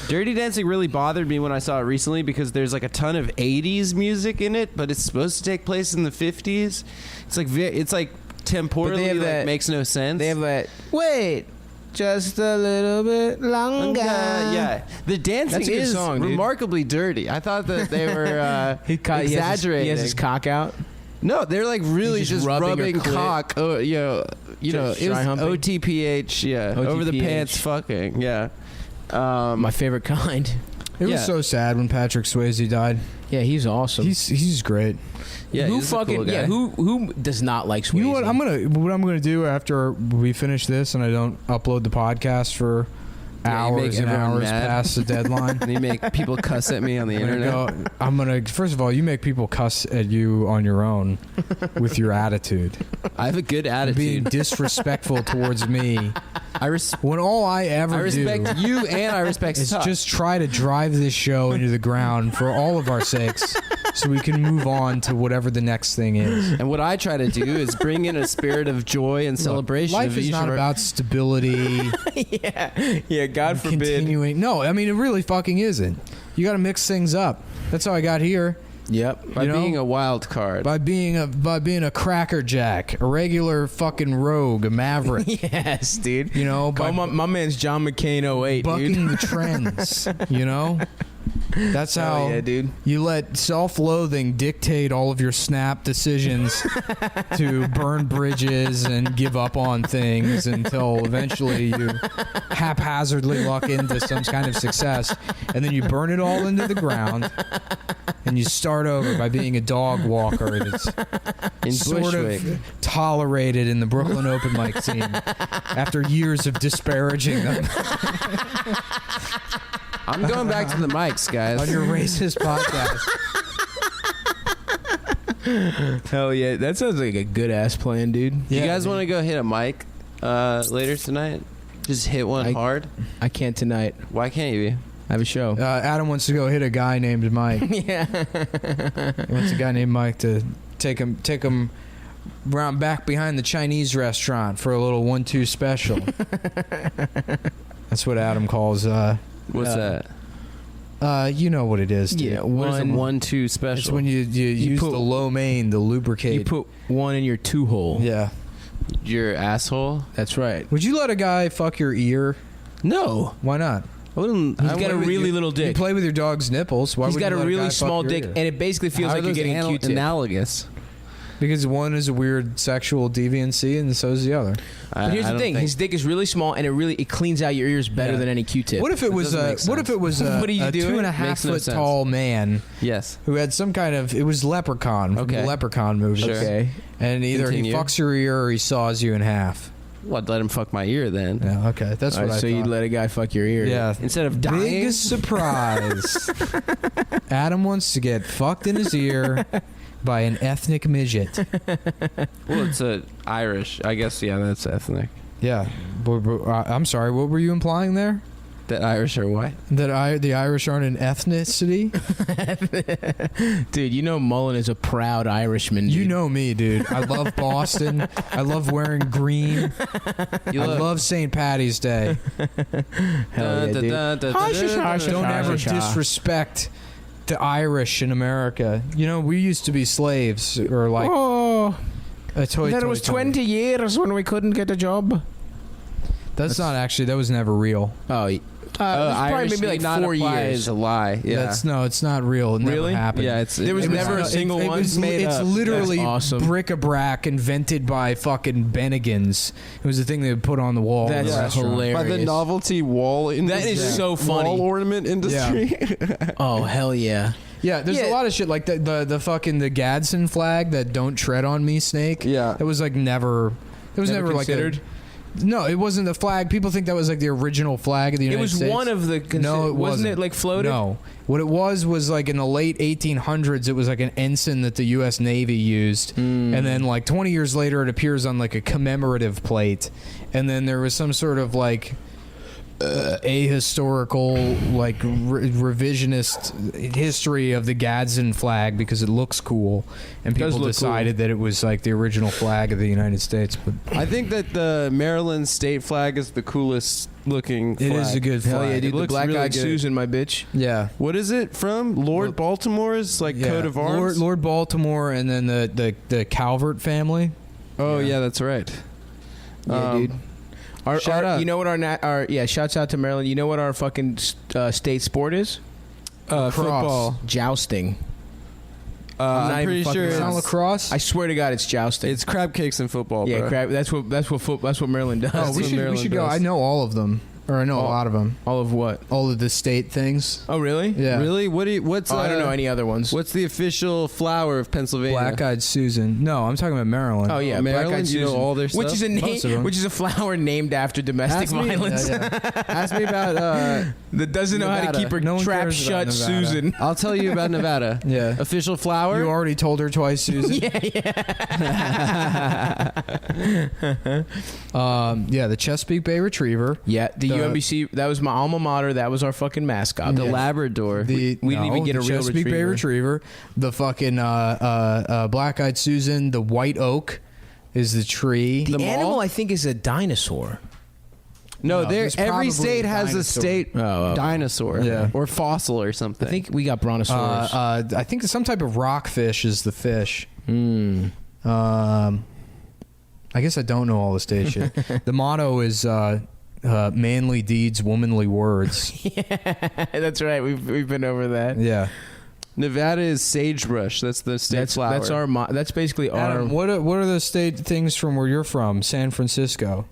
Dirty Dancing really bothered me when I saw it recently because there's like a ton of 80s music in it, but it's supposed to take place in the 50s. It's like temporally have like, that- makes no sense. They have that. Wait, just a little bit longer. Yeah, the dancing That's a good is song, dude. remarkably dirty. I thought that they were exaggerating. He has his cock out. No, they're like really He's just just rubbing rubbing her clit. cock. Oh, it was dry humping? OTPH. Yeah, over the OTPH. pants fucking. Yeah. My favorite kind. It was Yeah. so sad when Patrick Swayze died. Yeah, he's awesome. He's great. Yeah, who he's a fucking cool guy. yeah? Who does not like Swayze? You know what? What I'm gonna do after we finish this and I don't upload the podcast for Yeah, you make hours and everyone hours mad. past the deadline. And you make people cuss at me on the internet. I'm gonna first of all, you make people cuss at you on your own with your attitude, I have a good being attitude. disrespectful towards me. I When all I ever respect do you and I respect is Tuck. just try to drive this show into the ground for all of our sakes, so we can move on to whatever the next thing is. And what I try to do is bring in a spirit of joy and celebration. Life of is each not of our- about stability. yeah, God forbid. Continuing. No, I mean it really fucking isn't. You got to mix things up. That's how I got here. Yep. by you know? being a wild card. By being a crackerjack, a regular fucking rogue, a maverick. Yes, dude. You know, by Call my man's John McCain 08, bucking dude. the trends. You know, that's how Hell yeah, dude. you let self-loathing dictate all of your snap decisions to burn bridges and give up on things until eventually you haphazardly luck into some kind of success, and then you burn it all into the ground and you start over by being a dog walker that's in sort Bushwick. of tolerated in the Brooklyn open mic scene after years of disparaging them I'm going back to the mics, guys. on your racist podcast. Hell yeah. That sounds like a good ass plan, dude. You guys want to go hit a mic later tonight? Just hit one hard. I can't tonight. Why can't you be? I have a show. Adam wants to go hit a guy named Mike. yeah. He wants a guy named Mike to take him round back behind the Chinese restaurant for a little 1-2 special. That's what Adam calls. What's that? You know what it is. Dude. Yeah. What is a 1-2 special? It's when you use put- the lo mein to lubricate. You put one in your two hole. Yeah. Your asshole? That's right. Would you let a guy fuck your ear? No. Why not? I wouldn't. He's I got a wouldn't- really little You dick. play with your dog's nipples. Why He's would got you a let really guy fuck small your dick, ear? and it basically feels How like are you're those getting a Q-tip. analogous. Because one is a weird sexual deviancy, and so is the other. But here's the thing: his dick is really small, and it cleans out your ears better Yeah. than any Q-tip. What if it was doesn't a make sense. What if it was a, What are you a doing? 2.5 Makes no foot sense. tall man Yes. who had some kind of it was Leprechaun from Okay. the Leprechaun movie. Sure. Okay. And either Continue. he fucks your ear or he saws you in half. Well, I'd let him fuck my ear then. Yeah, okay, that's All what right, I so thought. you'd let a guy fuck your ear? Yeah. Instead of dying. Big surprise. Adam wants to get fucked in his ear by an ethnic midget. Well, it's a Irish. I guess, yeah, that's ethnic. Yeah. I'm sorry, what were you implying there? That Irish or what? That the Irish aren't an ethnicity? Dude, you know Mullen is a proud Irishman. You dude. know me, dude. I love Boston. I love wearing green. I love St. Patty's Day. Hell yeah, dude. Don't ever disrespect the Irish in America. You know, we used to be slaves, or like Oh, a toy. there was 20 years when we couldn't get a job. That's not actually. That was never real. Oh, it was probably maybe like 4 years. Is a lie. Yeah. That's no. It's not real. It Really? never happened. Yeah, There was never a single one made It's up. literally That's awesome. bric-a-brac invented by fucking Bennigans. It was the thing they would put on the wall. in That's the restaurant. hilarious. By the novelty wall industry. That is so funny. Wall ornament industry. Oh, hell yeah. Yeah, there's Yeah. a lot of shit like the fucking the Gadsden flag, that "Don't tread on me" snake. Yeah. It was like never. It was never, considered? like a. No, it wasn't the flag. People think that was like the original flag of the It United was States. one of the. No, it wasn't it like floated? No, what it was like in the late 1800s. It was like an ensign that the U.S. Navy used, and then like 20 years later, it appears on like a commemorative plate, and then there was some sort of like ahistorical, like revisionist history of the Gadsden flag because it looks cool, and Does people look decided that it was like the original flag of the United States. But I think that the Maryland state flag is the coolest looking flag. it is a good flag. Hell yeah, dude. It The looks black-eyed really good. Susan, my bitch. Yeah. What is it from? Lord Baltimore's like Yeah. coat of arms? Lord Baltimore, and then the Calvert family. Oh, yeah, that's right. Yeah, dude. Shout out. You know what our shouts out to Maryland. You know what our fucking state sport is? Football. Jousting. I'm not even pretty fucking sure around. It's not it's, lacrosse. I swear to God, it's jousting. it's crab cakes in football, yeah, bro. crap. That's what Maryland does. Oh, That's we what should Maryland go. does. I know all of them, or I know a lot of them. All of what? All of the state things. Oh, really? Yeah. Really? What's Oh, I don't know any other ones. What's the official flower of Pennsylvania? Black-eyed Susan. No, I'm talking about Maryland. Oh yeah, Maryland, black-eyed you know Susan, all their which stuff? is a Most of name, them. which is a flower named after domestic Ask me- violence. Ask me about That doesn't know how to Nevada. keep her No one trap cares about shut, Nevada. Susan. I'll tell you about Nevada. Yeah. Official flower? You already told her twice, Susan. Yeah, the Chesapeake Bay Retriever. Yeah, the The- UMBC. That was my alma mater. That was our fucking mascot. the Labrador. we didn't even get the a real Chesapeake Bay Retriever. The fucking Black-eyed Susan. The white oak is the tree. The The animal, mall? I think, is a dinosaur. no, No, there. there's probably Every state a has a dinosaur. state Oh. dinosaur, Yeah. or fossil or something. I think we got brontosaurus. I think some type of rockfish is the fish. I guess I don't know all the state shit. The motto is manly deeds, womanly words. That's right. We've been over that. Yeah. Nevada is sagebrush. That's the state flower. That's our. That's basically our. Adam, what are the state things from where you're from? San Francisco.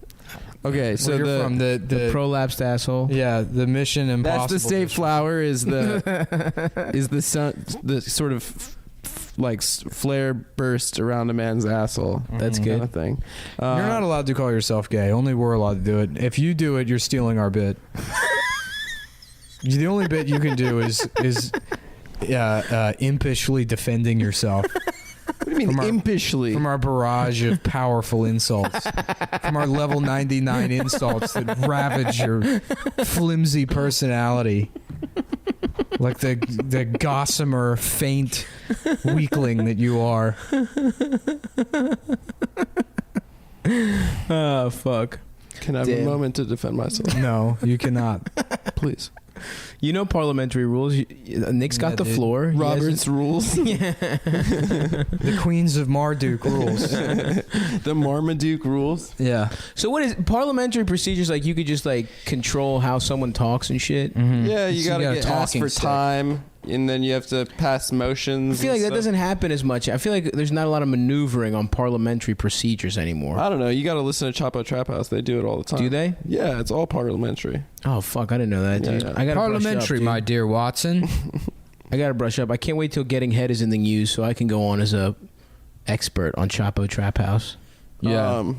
Okay, so Where you're the from the prolapsed asshole. yeah, the Mission Impossible. that's the state fish. flower. Is the is the sun, the sort of like flare burst around a man's asshole. That's Kind good. of thing. You're not allowed to call yourself gay. Only we're allowed to do it. If you do it, you're stealing our bit. The only bit you can do is impishly defending yourself What do you mean from our- impishly? from our barrage of powerful insults, from our level 99 insults that ravage your flimsy personality, like the gossamer, faint weakling that you are. Oh fuck. Can I have Damn. a moment to defend myself, No, you cannot. please? You know parliamentary rules. Nick's got Yeah, the dude. floor. He Robert's rules. The Queens of Marduk rules. The Marmaduke rules. Yeah. So what is parliamentary procedures like? You could just like control how someone talks and shit. Yeah, you So gotta got a get asked talking for stick. time, and then you have to pass I motions. feel like and that stuff. doesn't happen as much. I feel like there's not a lot of maneuvering on parliamentary procedures anymore. I don't know. You got to listen to Chapo Trap House. They do it all the time. Do they? Yeah, it's all parliamentary. Oh fuck, I didn't know that, dude. Yeah. I got Parliamentary, my dear Watson. I gotta brush up. I can't wait till Getting Head is in the news so I can go on as a expert on Chapo Trap House. Yeah.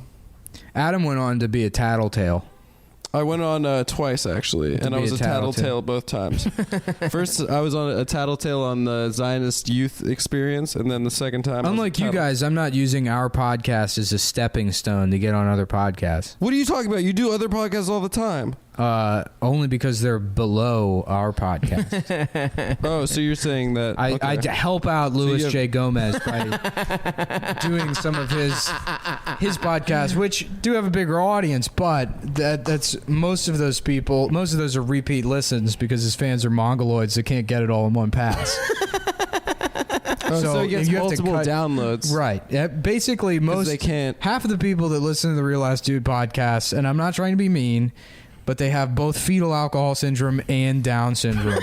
Adam went on to be a tattletale. I went on twice actually, and I be was a a tattletale. tattletale both times. First, I was on a tattletale on the Zionist Youth Experience, and then the second time, I was a Unlike you tattle- guys, I'm not using our podcast as a stepping stone to get on other podcasts. What are you talking about? You do other podcasts all the time. only because they're below our podcast. Oh, so you're saying that I help out Louis J. Gomez by doing some of his podcasts, which do have a bigger audience, but that's most of those people. Most of those are repeat listens because his fans are mongoloids that can't get it all in one pass. so he gets you have to multiple cut- downloads. Right. Yeah, basically, They can't. half of the people that listen to the Real Ass Dude podcast, and I'm not trying to be mean, but they have both fetal alcohol syndrome and Down syndrome.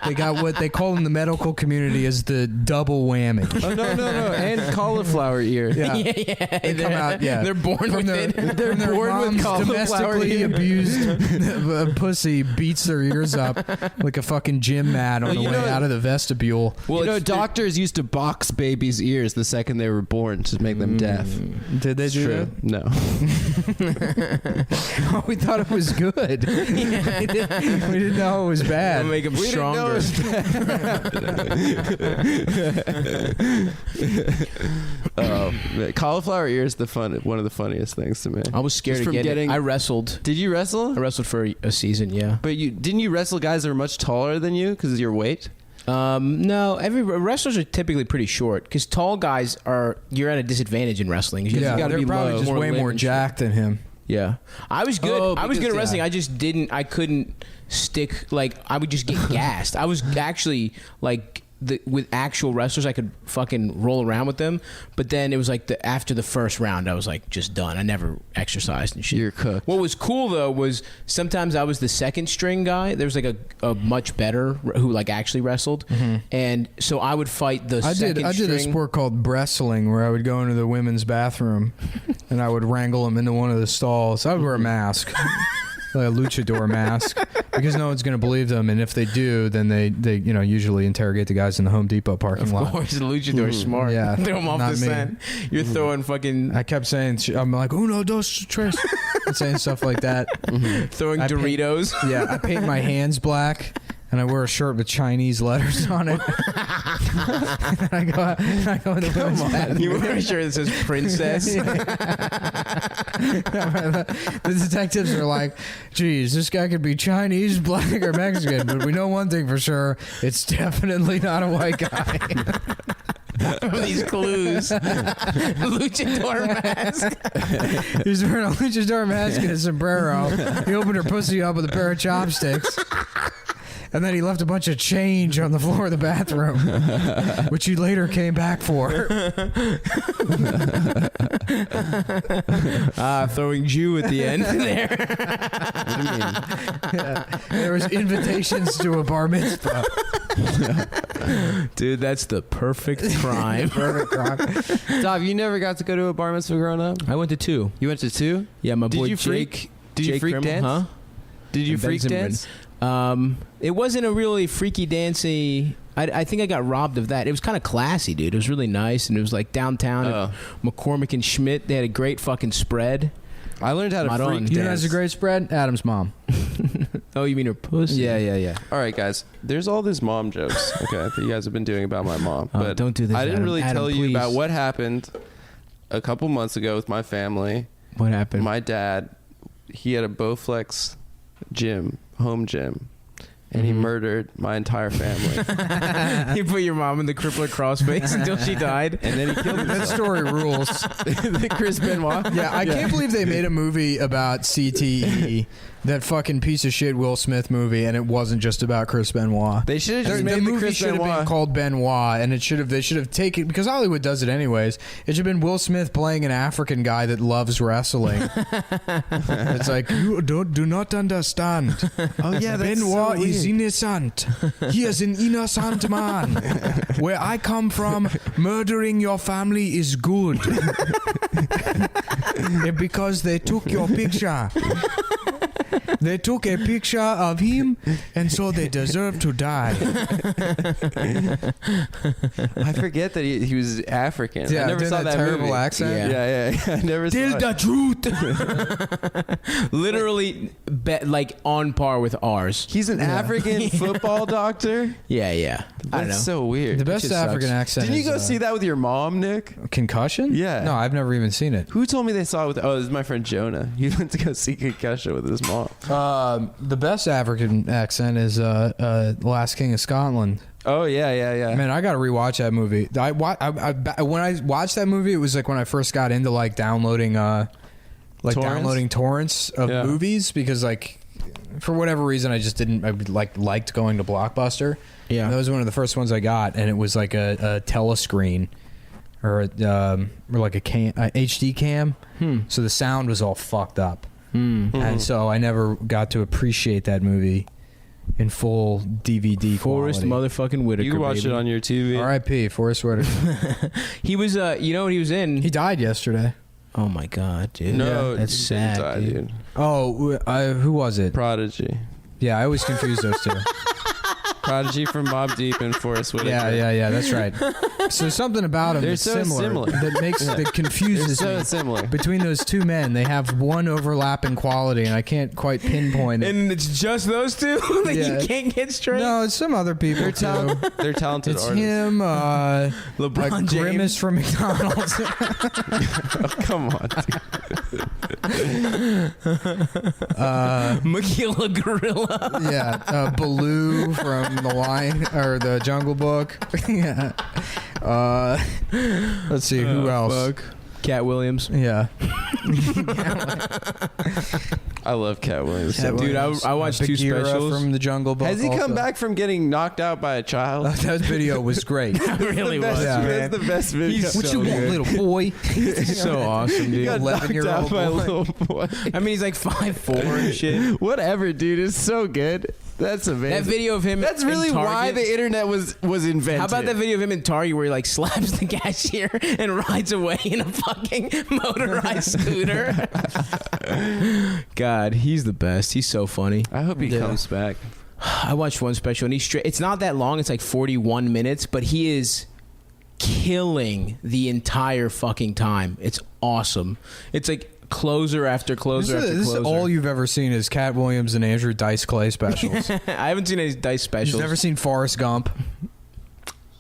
They got what they call in the medical community as the double whammy. Oh no, and cauliflower ear. Yeah. Yeah, They come out, yeah. They're born with their, it. They're from their born with mom's cauliflower domestically ear. abused pussy beats their ears up like a fucking gym mat on Well, the you way know- out of the vestibule. Well, doctors used to box babies' ears the second they were born to make them deaf. Did they It's do true. No. that? Oh, we thought it was good. we didn't know it was bad. Make them We didn't know stronger. Cauliflower ear is one of the funniest things to me. I was scared Just of from getting it. I wrestled. Did you wrestle? I wrestled for a season, yeah. But didn't you wrestle guys that were much taller than you because of your weight? No, wrestlers are typically pretty short because tall guys you're at a disadvantage in wrestling. You Yeah, gotta they're be probably low. just More way limb more and shit. jacked than him. Yeah, I was good. Oh, I was good because- at wrestling. yeah. I just didn't. I couldn't stick. Like I would just get gassed. I was actually like with actual wrestlers, I could fucking roll around with them. But then it was like after the first round, I was like just done. I never exercised and shit. You're cooked. What was cool though was sometimes I was the second string guy. There was like a much better who like actually wrestled, and so I would fight the I second did string. a sport called wrestling where I would go into the women's bathroom and I would wrangle them into one of the stalls. I would wear a mask. Like a luchador mask, because no one's going to believe them, and if they do, then they usually interrogate the guys in the Home Depot parking Of lot. course, the luchador's smart. Yeah, throw them off not the me. scent. You're throwing fucking I kept saying, I'm like, uno, dos, tres, and saying stuff like that. throwing I paint- Doritos. Yeah, I paint my hands black, and I wear a shirt with Chinese letters on it. And I go in the women's bathroom. You wear a shirt that says princess. The detectives are like, geez, this guy could be Chinese, black, or Mexican, but we know one thing for sure. It's definitely not a white guy. These clues. Luchador mask. He's wearing a luchador mask and a sombrero. He opened her pussy up with a pair of chopsticks. And then he left a bunch of change on the floor of the bathroom, which he later came back for. Throwing Jew at the end there. There was invitations to a bar mitzvah. Dude, that's the perfect crime. Perfect crime. Dov, you never got to go to a bar mitzvah growing up? I went to 2. You went to 2? Yeah, my Did boy you Jake. freak? Did you Jake freak Krimmel, dance? Huh? Did you And Ben freak Zimmerman. dance? It wasn't a really freaky dancey. I think I got robbed of that. It was kind of classy, dude. It was really nice, and it was like downtown at McCormick and Schmidt. They had a great fucking spread. I learned how to Not freak on. dance. You know, that's a great spread. Adam's mom. Oh, you mean her pussy? Yeah. All right, guys. There's all these mom jokes, okay, that you guys have been doing about my mom. Oh, But don't do this, I didn't Adam. really Adam, tell you please. about what happened a couple months ago with my family. What happened? My dad, he had a Bowflex gym, home gym, and he murdered my entire family. You put your mom in the crippler crossface until she died. And then he killed That himself. story rules. The Chris Benoit. Yeah, I can't believe they made a movie about CTE, that fucking piece of shit Will Smith movie, and it wasn't just about Chris Benoit. They should have just The made the movie Chris should have Benoit. been called Benoit, and they should have taken, because Hollywood does it anyways. It should have been Will Smith playing an African guy that loves wrestling. It's like, you do not understand. Oh yeah, that's Benoit so is weird. innocent. He is an innocent man. Where I come from, murdering your family is good. Because they took your picture. They took a picture of him, and so they deserve to die. I forget that he was African. Yeah, I never did saw that terrible movie. accent. Yeah. I never saw it. truth. Literally, like on par with ours. He's an African football doctor. Yeah. I don't know. That's so weird. The best shit African sucks. accent. Didn't you is, go see that with your mom, Nick? Concussion? Yeah. No, I've never even seen it. Who told me they saw it with? Oh, this is my friend Jonah. He went to go see Concussion with his mom. The best African accent is Last King of Scotland. Oh yeah. Man, I gotta rewatch that movie. When I watched that movie, it was like when I first got into like downloading torrents of movies, because like for whatever reason I just didn't. I liked going to Blockbuster. Yeah. And that was one of the first ones I got, and it was like a telescreen or like a HD cam. So the sound was all fucked up, and so I never got to appreciate that movie in full DVD Forrest quality. motherfucking Whitaker. You can watch baby. it on your TV. R.I.P. Forrest Whitaker. He was, you know what he was in? He died yesterday. Oh my god, dude. No, that's he sad, died, dude. Oh, who was it? Prodigy. Yeah, I always confuse those two. Prodigy from Mobb Deep and Forrest Whitaker. Yeah, that's right. So something about them They're that's so similar. that confuses They're so me. similar. Between those two men, they have one overlapping quality, and I can't quite pinpoint it. And it's just those two that Yeah. you can't get straight. No, it's some other people too. They're talented It's artists. him, LeBron Grimace James. from McDonald's. Oh, come on. Magilla Gorilla. Yeah, Baloo from the Lion or the Jungle Book. Yeah. Let's see who else. Fuck. Cat Williams. Yeah. I love Cat Williams. Cat Dude, Williams. I watched two Bagheera specials. from the Jungle Book. Has he also. come back from getting knocked out by a child? That video was great. It really That's was, Yeah. man. the best video. He's What so you want, good. little boy? He's so awesome, He dude. got knocked 11-year-old out by a boy. little boy. I mean, he's like 5'4" and shit. Whatever, dude. It's so good. That's amazing. That video of him. That's in really why Target. the internet was invented. How about that video of him in Target where he like slaps the cashier and rides away in a fucking motorized scooter? God, he's the best. He's so funny. I hope he Yeah. comes back. I watched one special and he's straight. It's not that long. It's like 41 minutes, but he is killing the entire fucking time. It's awesome. It's like closer after closer after This closer. is all you've ever seen is Cat Williams and Andrew Dice Clay specials. I haven't seen any Dice specials. You've never seen Forrest Gump.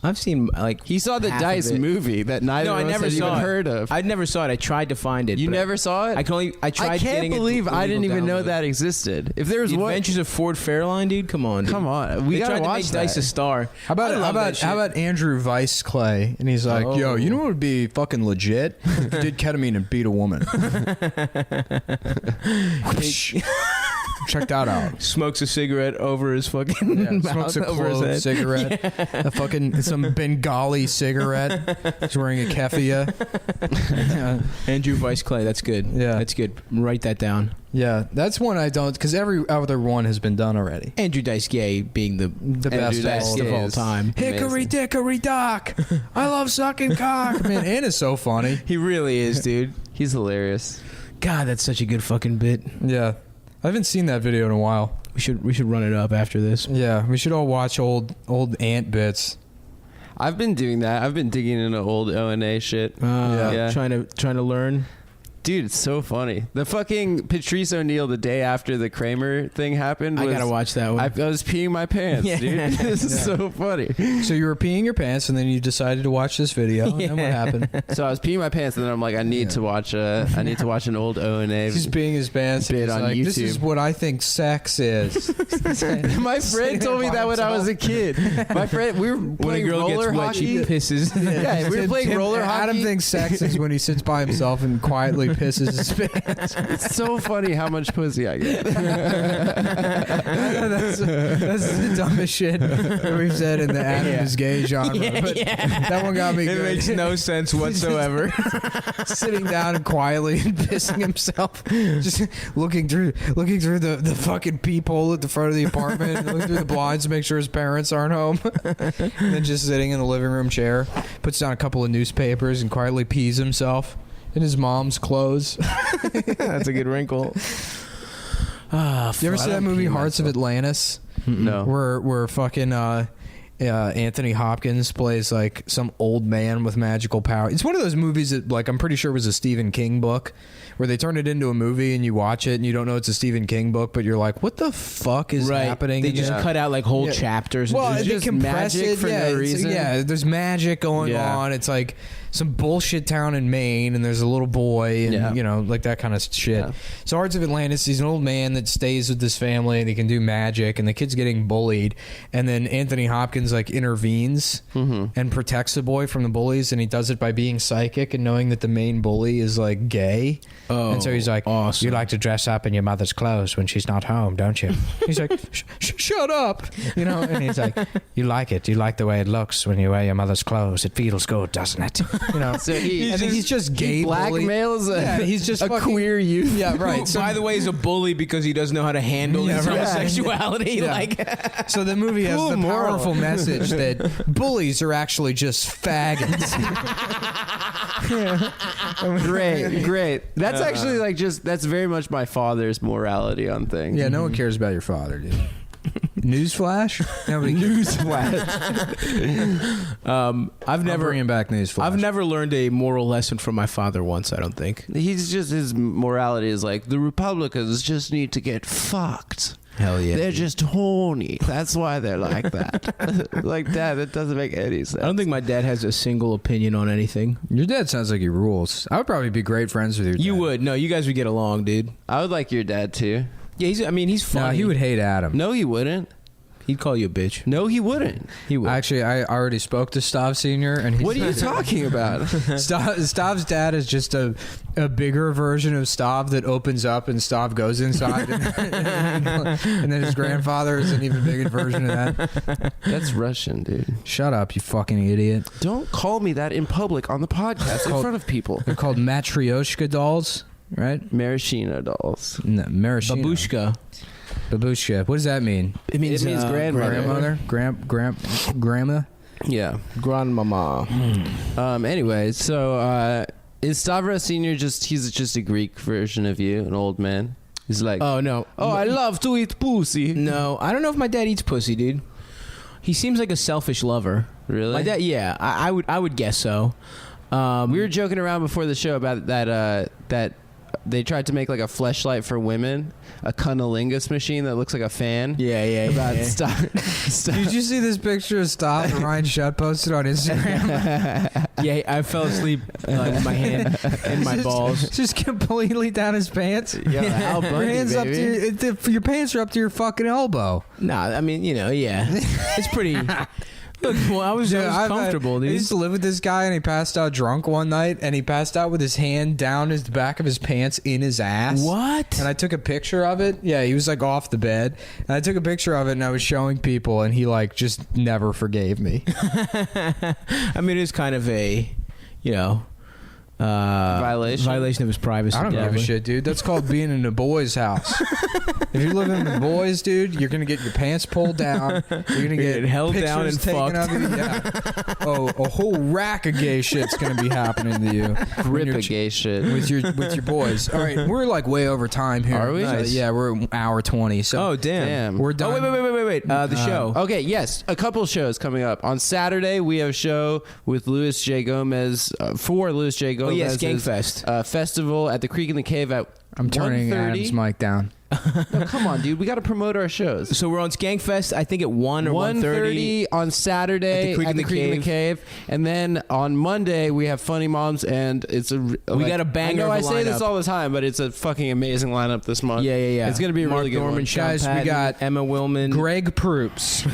I've seen like He saw the half Dice of it. movie that neither No, I of us never had saw even it. heard of. I never saw it. I tried to find it. You but never saw it? I tried. I can't getting believe I didn't even know download. that existed. If there was The one, Adventures of Ford Fairline, dude. Come on, dude. come on, we They gotta tried to watch make Dice a that. star. How about I love that shit. how about Andrew Vice Clay? And he's like, yo, Oh. you know what would be fucking legit? If you did ketamine and beat a woman. Check that out. Smokes a cigarette over his fucking Yeah, mouth, smokes a over his clove head. cigarette, a fucking some Bengali cigarette. He's wearing a keffiyeh. Andrew Vice Clay. That's good. Yeah. That's good. Write that down. Yeah, that's one I don't, because every other one has been done already. Andrew Dice Gay being the best best of of all is- time. Hickory dickory dock. I love sucking cock. Man, Anna's so funny. He really is, dude. He's hilarious. God, that's such a good fucking bit. Yeah, I haven't seen that video in a while. We should run it up after this. Yeah, we should all watch old ant bits. I've been doing that. I've been digging into old O&A shit. Yeah. Trying to learn. Dude, it's so funny. The fucking Patrice O'Neal the day after the Kramer thing happened. I was- gotta watch that one. I was peeing my pants, Yeah. dude. This is so funny. So you were peeing your pants, and then you decided to watch this video. And then what happened? So I was peeing my pants, and then I'm like, I need to watch an old O&A. He's peeing his pants. Bit He's on like, This YouTube. is what I think sex is. My friend told me that when I was a kid. My friend, we were when a playing girl roller gets wet, hockey. she pisses. Yeah, we were playing roller Adam hockey. thinks sex is when he sits by himself and quietly pisses his pants. It's so funny how much pussy I get. that's the dumbest shit that we've said in the Adam Yeah. is gay genre. But that one got me It good. makes no sense whatsoever. Sitting down and quietly and pissing himself, just looking through the fucking peephole at the front of the apartment, looking through the blinds to make sure his parents aren't home, and then just sitting in the living room chair, puts down a couple of newspapers and quietly pees himself in his mom's clothes. That's a good wrinkle. You ever see that movie Hearts of Atlantis? No. Where fucking Anthony Hopkins plays like some old man with magical power. It's one of those movies that, like, I'm pretty sure was a Stephen King book, where they turn it into a movie and you watch it and you don't know it's a Stephen King book, but you're like, what the fuck is happening? They just cut out like whole chapters. Well, and they just compress magic it for no reason. Yeah, there's magic going on. It's like some bullshit town in Maine, and there's a little boy, and you know, like that kind of shit. Yeah. So Hearts of Atlantis, he's an old man that stays with this family, and he can do magic, and the kid's getting bullied, and then Anthony Hopkins like intervenes and protects the boy from the bullies, and he does it by being psychic and knowing that the main bully is like gay. And so he's like, awesome. "You like to dress up in your mother's clothes when she's not home, don't you?" He's like, "Shut up," you know. And he's like, "You like it. You like the way it looks when you wear your mother's clothes. It feels good, doesn't it?" You know. So he's just gay. blackmails he's just a fucking, queer youth. Yeah, right. Who, by the way, is a bully because he doesn't know how to handle his right. homosexuality. Yeah. Like, So the movie has Cool the moral. powerful message that bullies are actually just faggots. Great. That's actually like that's very much my father's morality on things. Yeah, no one cares about your father, dude. Newsflash? Nobody. Newsflash. I've never bringing back Newsflash. I've never learned a moral lesson from my father once. I don't think. He's just, his morality is like, the Republicans just need to get fucked. Hell yeah. They're just horny. That's why they're like that. Like, Dad, that doesn't make any sense. I don't think my dad has a single opinion on anything. Your dad sounds like he rules. I would probably be great friends with your dad. You would. No, you guys would get along, dude. I would like your dad too. Yeah, he's funny. No, he would hate Adam. No, he wouldn't. He'd call you a bitch. No, he wouldn't. He would. Actually, I already spoke to Stav Sr. and What are you talking about? Stav's dad is just a bigger version of Stav that opens up and Stav goes inside. And then his grandfather is an even bigger version of that. That's Russian, dude. Shut up, you fucking idiot. Don't call me that in public on the podcast in front of people. They're called Matryoshka dolls, right? Maraschino dolls. No, maraschino. Babushka. Babushka. What does that mean? It means grandmother. Grandmother? Grandma? Yeah. Grandmama. Anyway, so is Stavros Senior he's just a Greek version of you, an old man? He's like, Oh no. I love to eat pussy. No, I don't know if my dad eats pussy, dude. He seems like a selfish lover. Really? My dad, yeah, I would guess so. We were joking around before the show about that they tried to make like a fleshlight for women, a cunnilingus machine that looks like a fan. Yeah. About yeah. stuff. Did you see this picture of Stav that Ryan Shutt posted on Instagram? Yeah, I fell asleep with my hand in my balls. Just completely down his pants. Yeah, Al Your Bundy, hands up baby. to your pants are up to your fucking elbow. Nah, I mean, yeah, it's pretty. Look, well, I was comfortable, I dude. used to live with this guy, and he passed out drunk one night, and he passed out with his hand down the back of his pants in his ass. What? And I took a picture of it. Yeah, he was like off the bed, and I took a picture of it, and I was showing people, and he like just never forgave me. I mean, it's kind of a, violation of his privacy. I don't give a shit, dude. That's called being in a boy's house. If you're living with boys, dude, you're gonna get your pants pulled down. You're gonna get held down pictures and taken fucked. of you. Yeah. Oh, a whole rack of gay shit's gonna be happening to you. Grip of gay shit. with your boys. All right, we're like way over time here. Are we? Nice. Yeah, we're an hour 20. So Oh damn. we're done. Oh wait. The show. Okay, yes, a couple shows coming up. On Saturday, we have a show with Louis J. Gomez for Louis J. Oh Gomez. yes, Gangfest. Festival at the Creek in the Cave at I'm turning 1:30. Adam's mic down. No, come on, dude. We got to promote our shows. So we're on Skankfest. I think at 1 or 1:30. 1:30 on Saturday at the Creek in the Cave, and then on Monday we have Funny Moms, and it's We got a banger I know of a I say this lineup. all the time, but it's a fucking amazing lineup this month. Yeah. It's gonna be a Mark really good Norman, one. Sean Guys, we Patton, got Emma Willman, Greg Proops.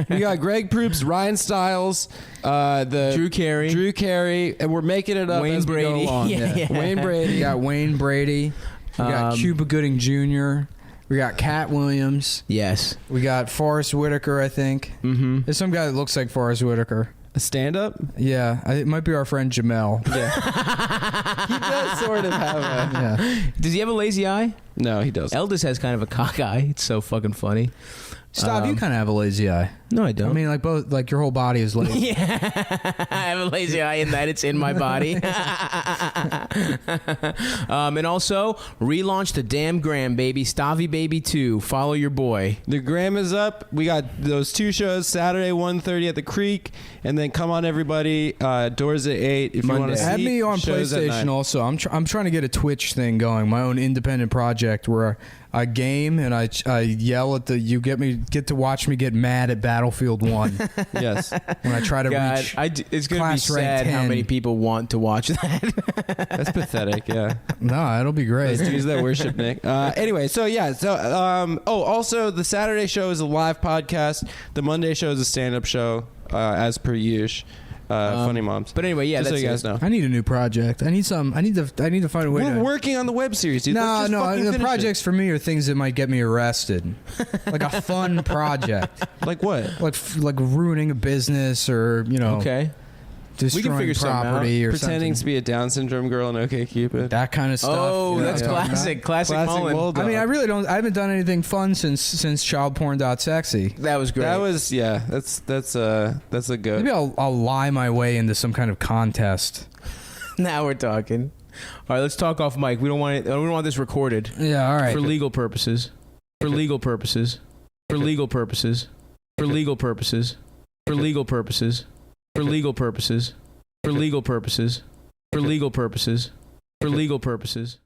We got Greg Proops, Ryan Stiles, Drew Carey, and we're making it up Wayne as we go Brady. along. Yeah. Wayne We Brady. got Wayne Brady. We got Cuba Gooding Jr. We got Cat Williams. Yes. We got Forrest Whitaker, I think. Mm-hmm. There's some guy that looks like Forrest Whitaker. A stand-up. Yeah, it might be our friend Jamel. He does sort of have a. Yeah. Does he have a lazy eye? No, he doesn't. Eldis has kind of a cock eye. It's so fucking funny. Stop, you kind of have a lazy eye. No, I don't. I mean, like both, like your whole body is lazy. Yeah, I have a lazy eye in that it's in my body. And also, relaunch the damn gram, baby. Stavi Baby 2. Follow your boy. The gram is up. We got those 2 shows, Saturday 1:30 at the Creek, and then come on everybody. Doors at 8. If you want to see Add me on shows at PlayStation 9. also. I'm trying to get a Twitch thing going, my own independent project where I game and I yell at you get to watch me get mad at Battlefield 1 Yes. when I try to God, reach it's going to be class rank sad how 10. many people want to watch that. That's pathetic. Yeah. No, it'll be great. Those dudes that worship Nick. Anyway, so yeah. So also the Saturday show is a live podcast. The Monday show is a stand-up show, as per usual. Funny Moms. But anyway, yeah, Just so that's you guys it. know. I need a new project. I need to find a way We're to working on the web series, dude. Let's No, just fucking the finish projects for me are things that might get me arrested. Like a fun project. it. Like what? Like ruining a business or, Okay. destroying figure something property or Pretending something. to be a Down syndrome girl in OkCupid. That kind of stuff. Oh, you know that's what I'm talking classic. about? Classic Mullen. mold. I mean, I haven't done anything fun since childporn.sexy. That was great. That was that's a good. Maybe I'll lie my way into some kind of contest. Now we're talking. All right, let's talk off mic. We don't want it. We don't want this recorded Yeah, all right. for legal purposes. For legal purposes. For legal purposes. For legal purposes. For legal purposes. For legal purposes. For legal purposes. For legal purposes. For legal purposes.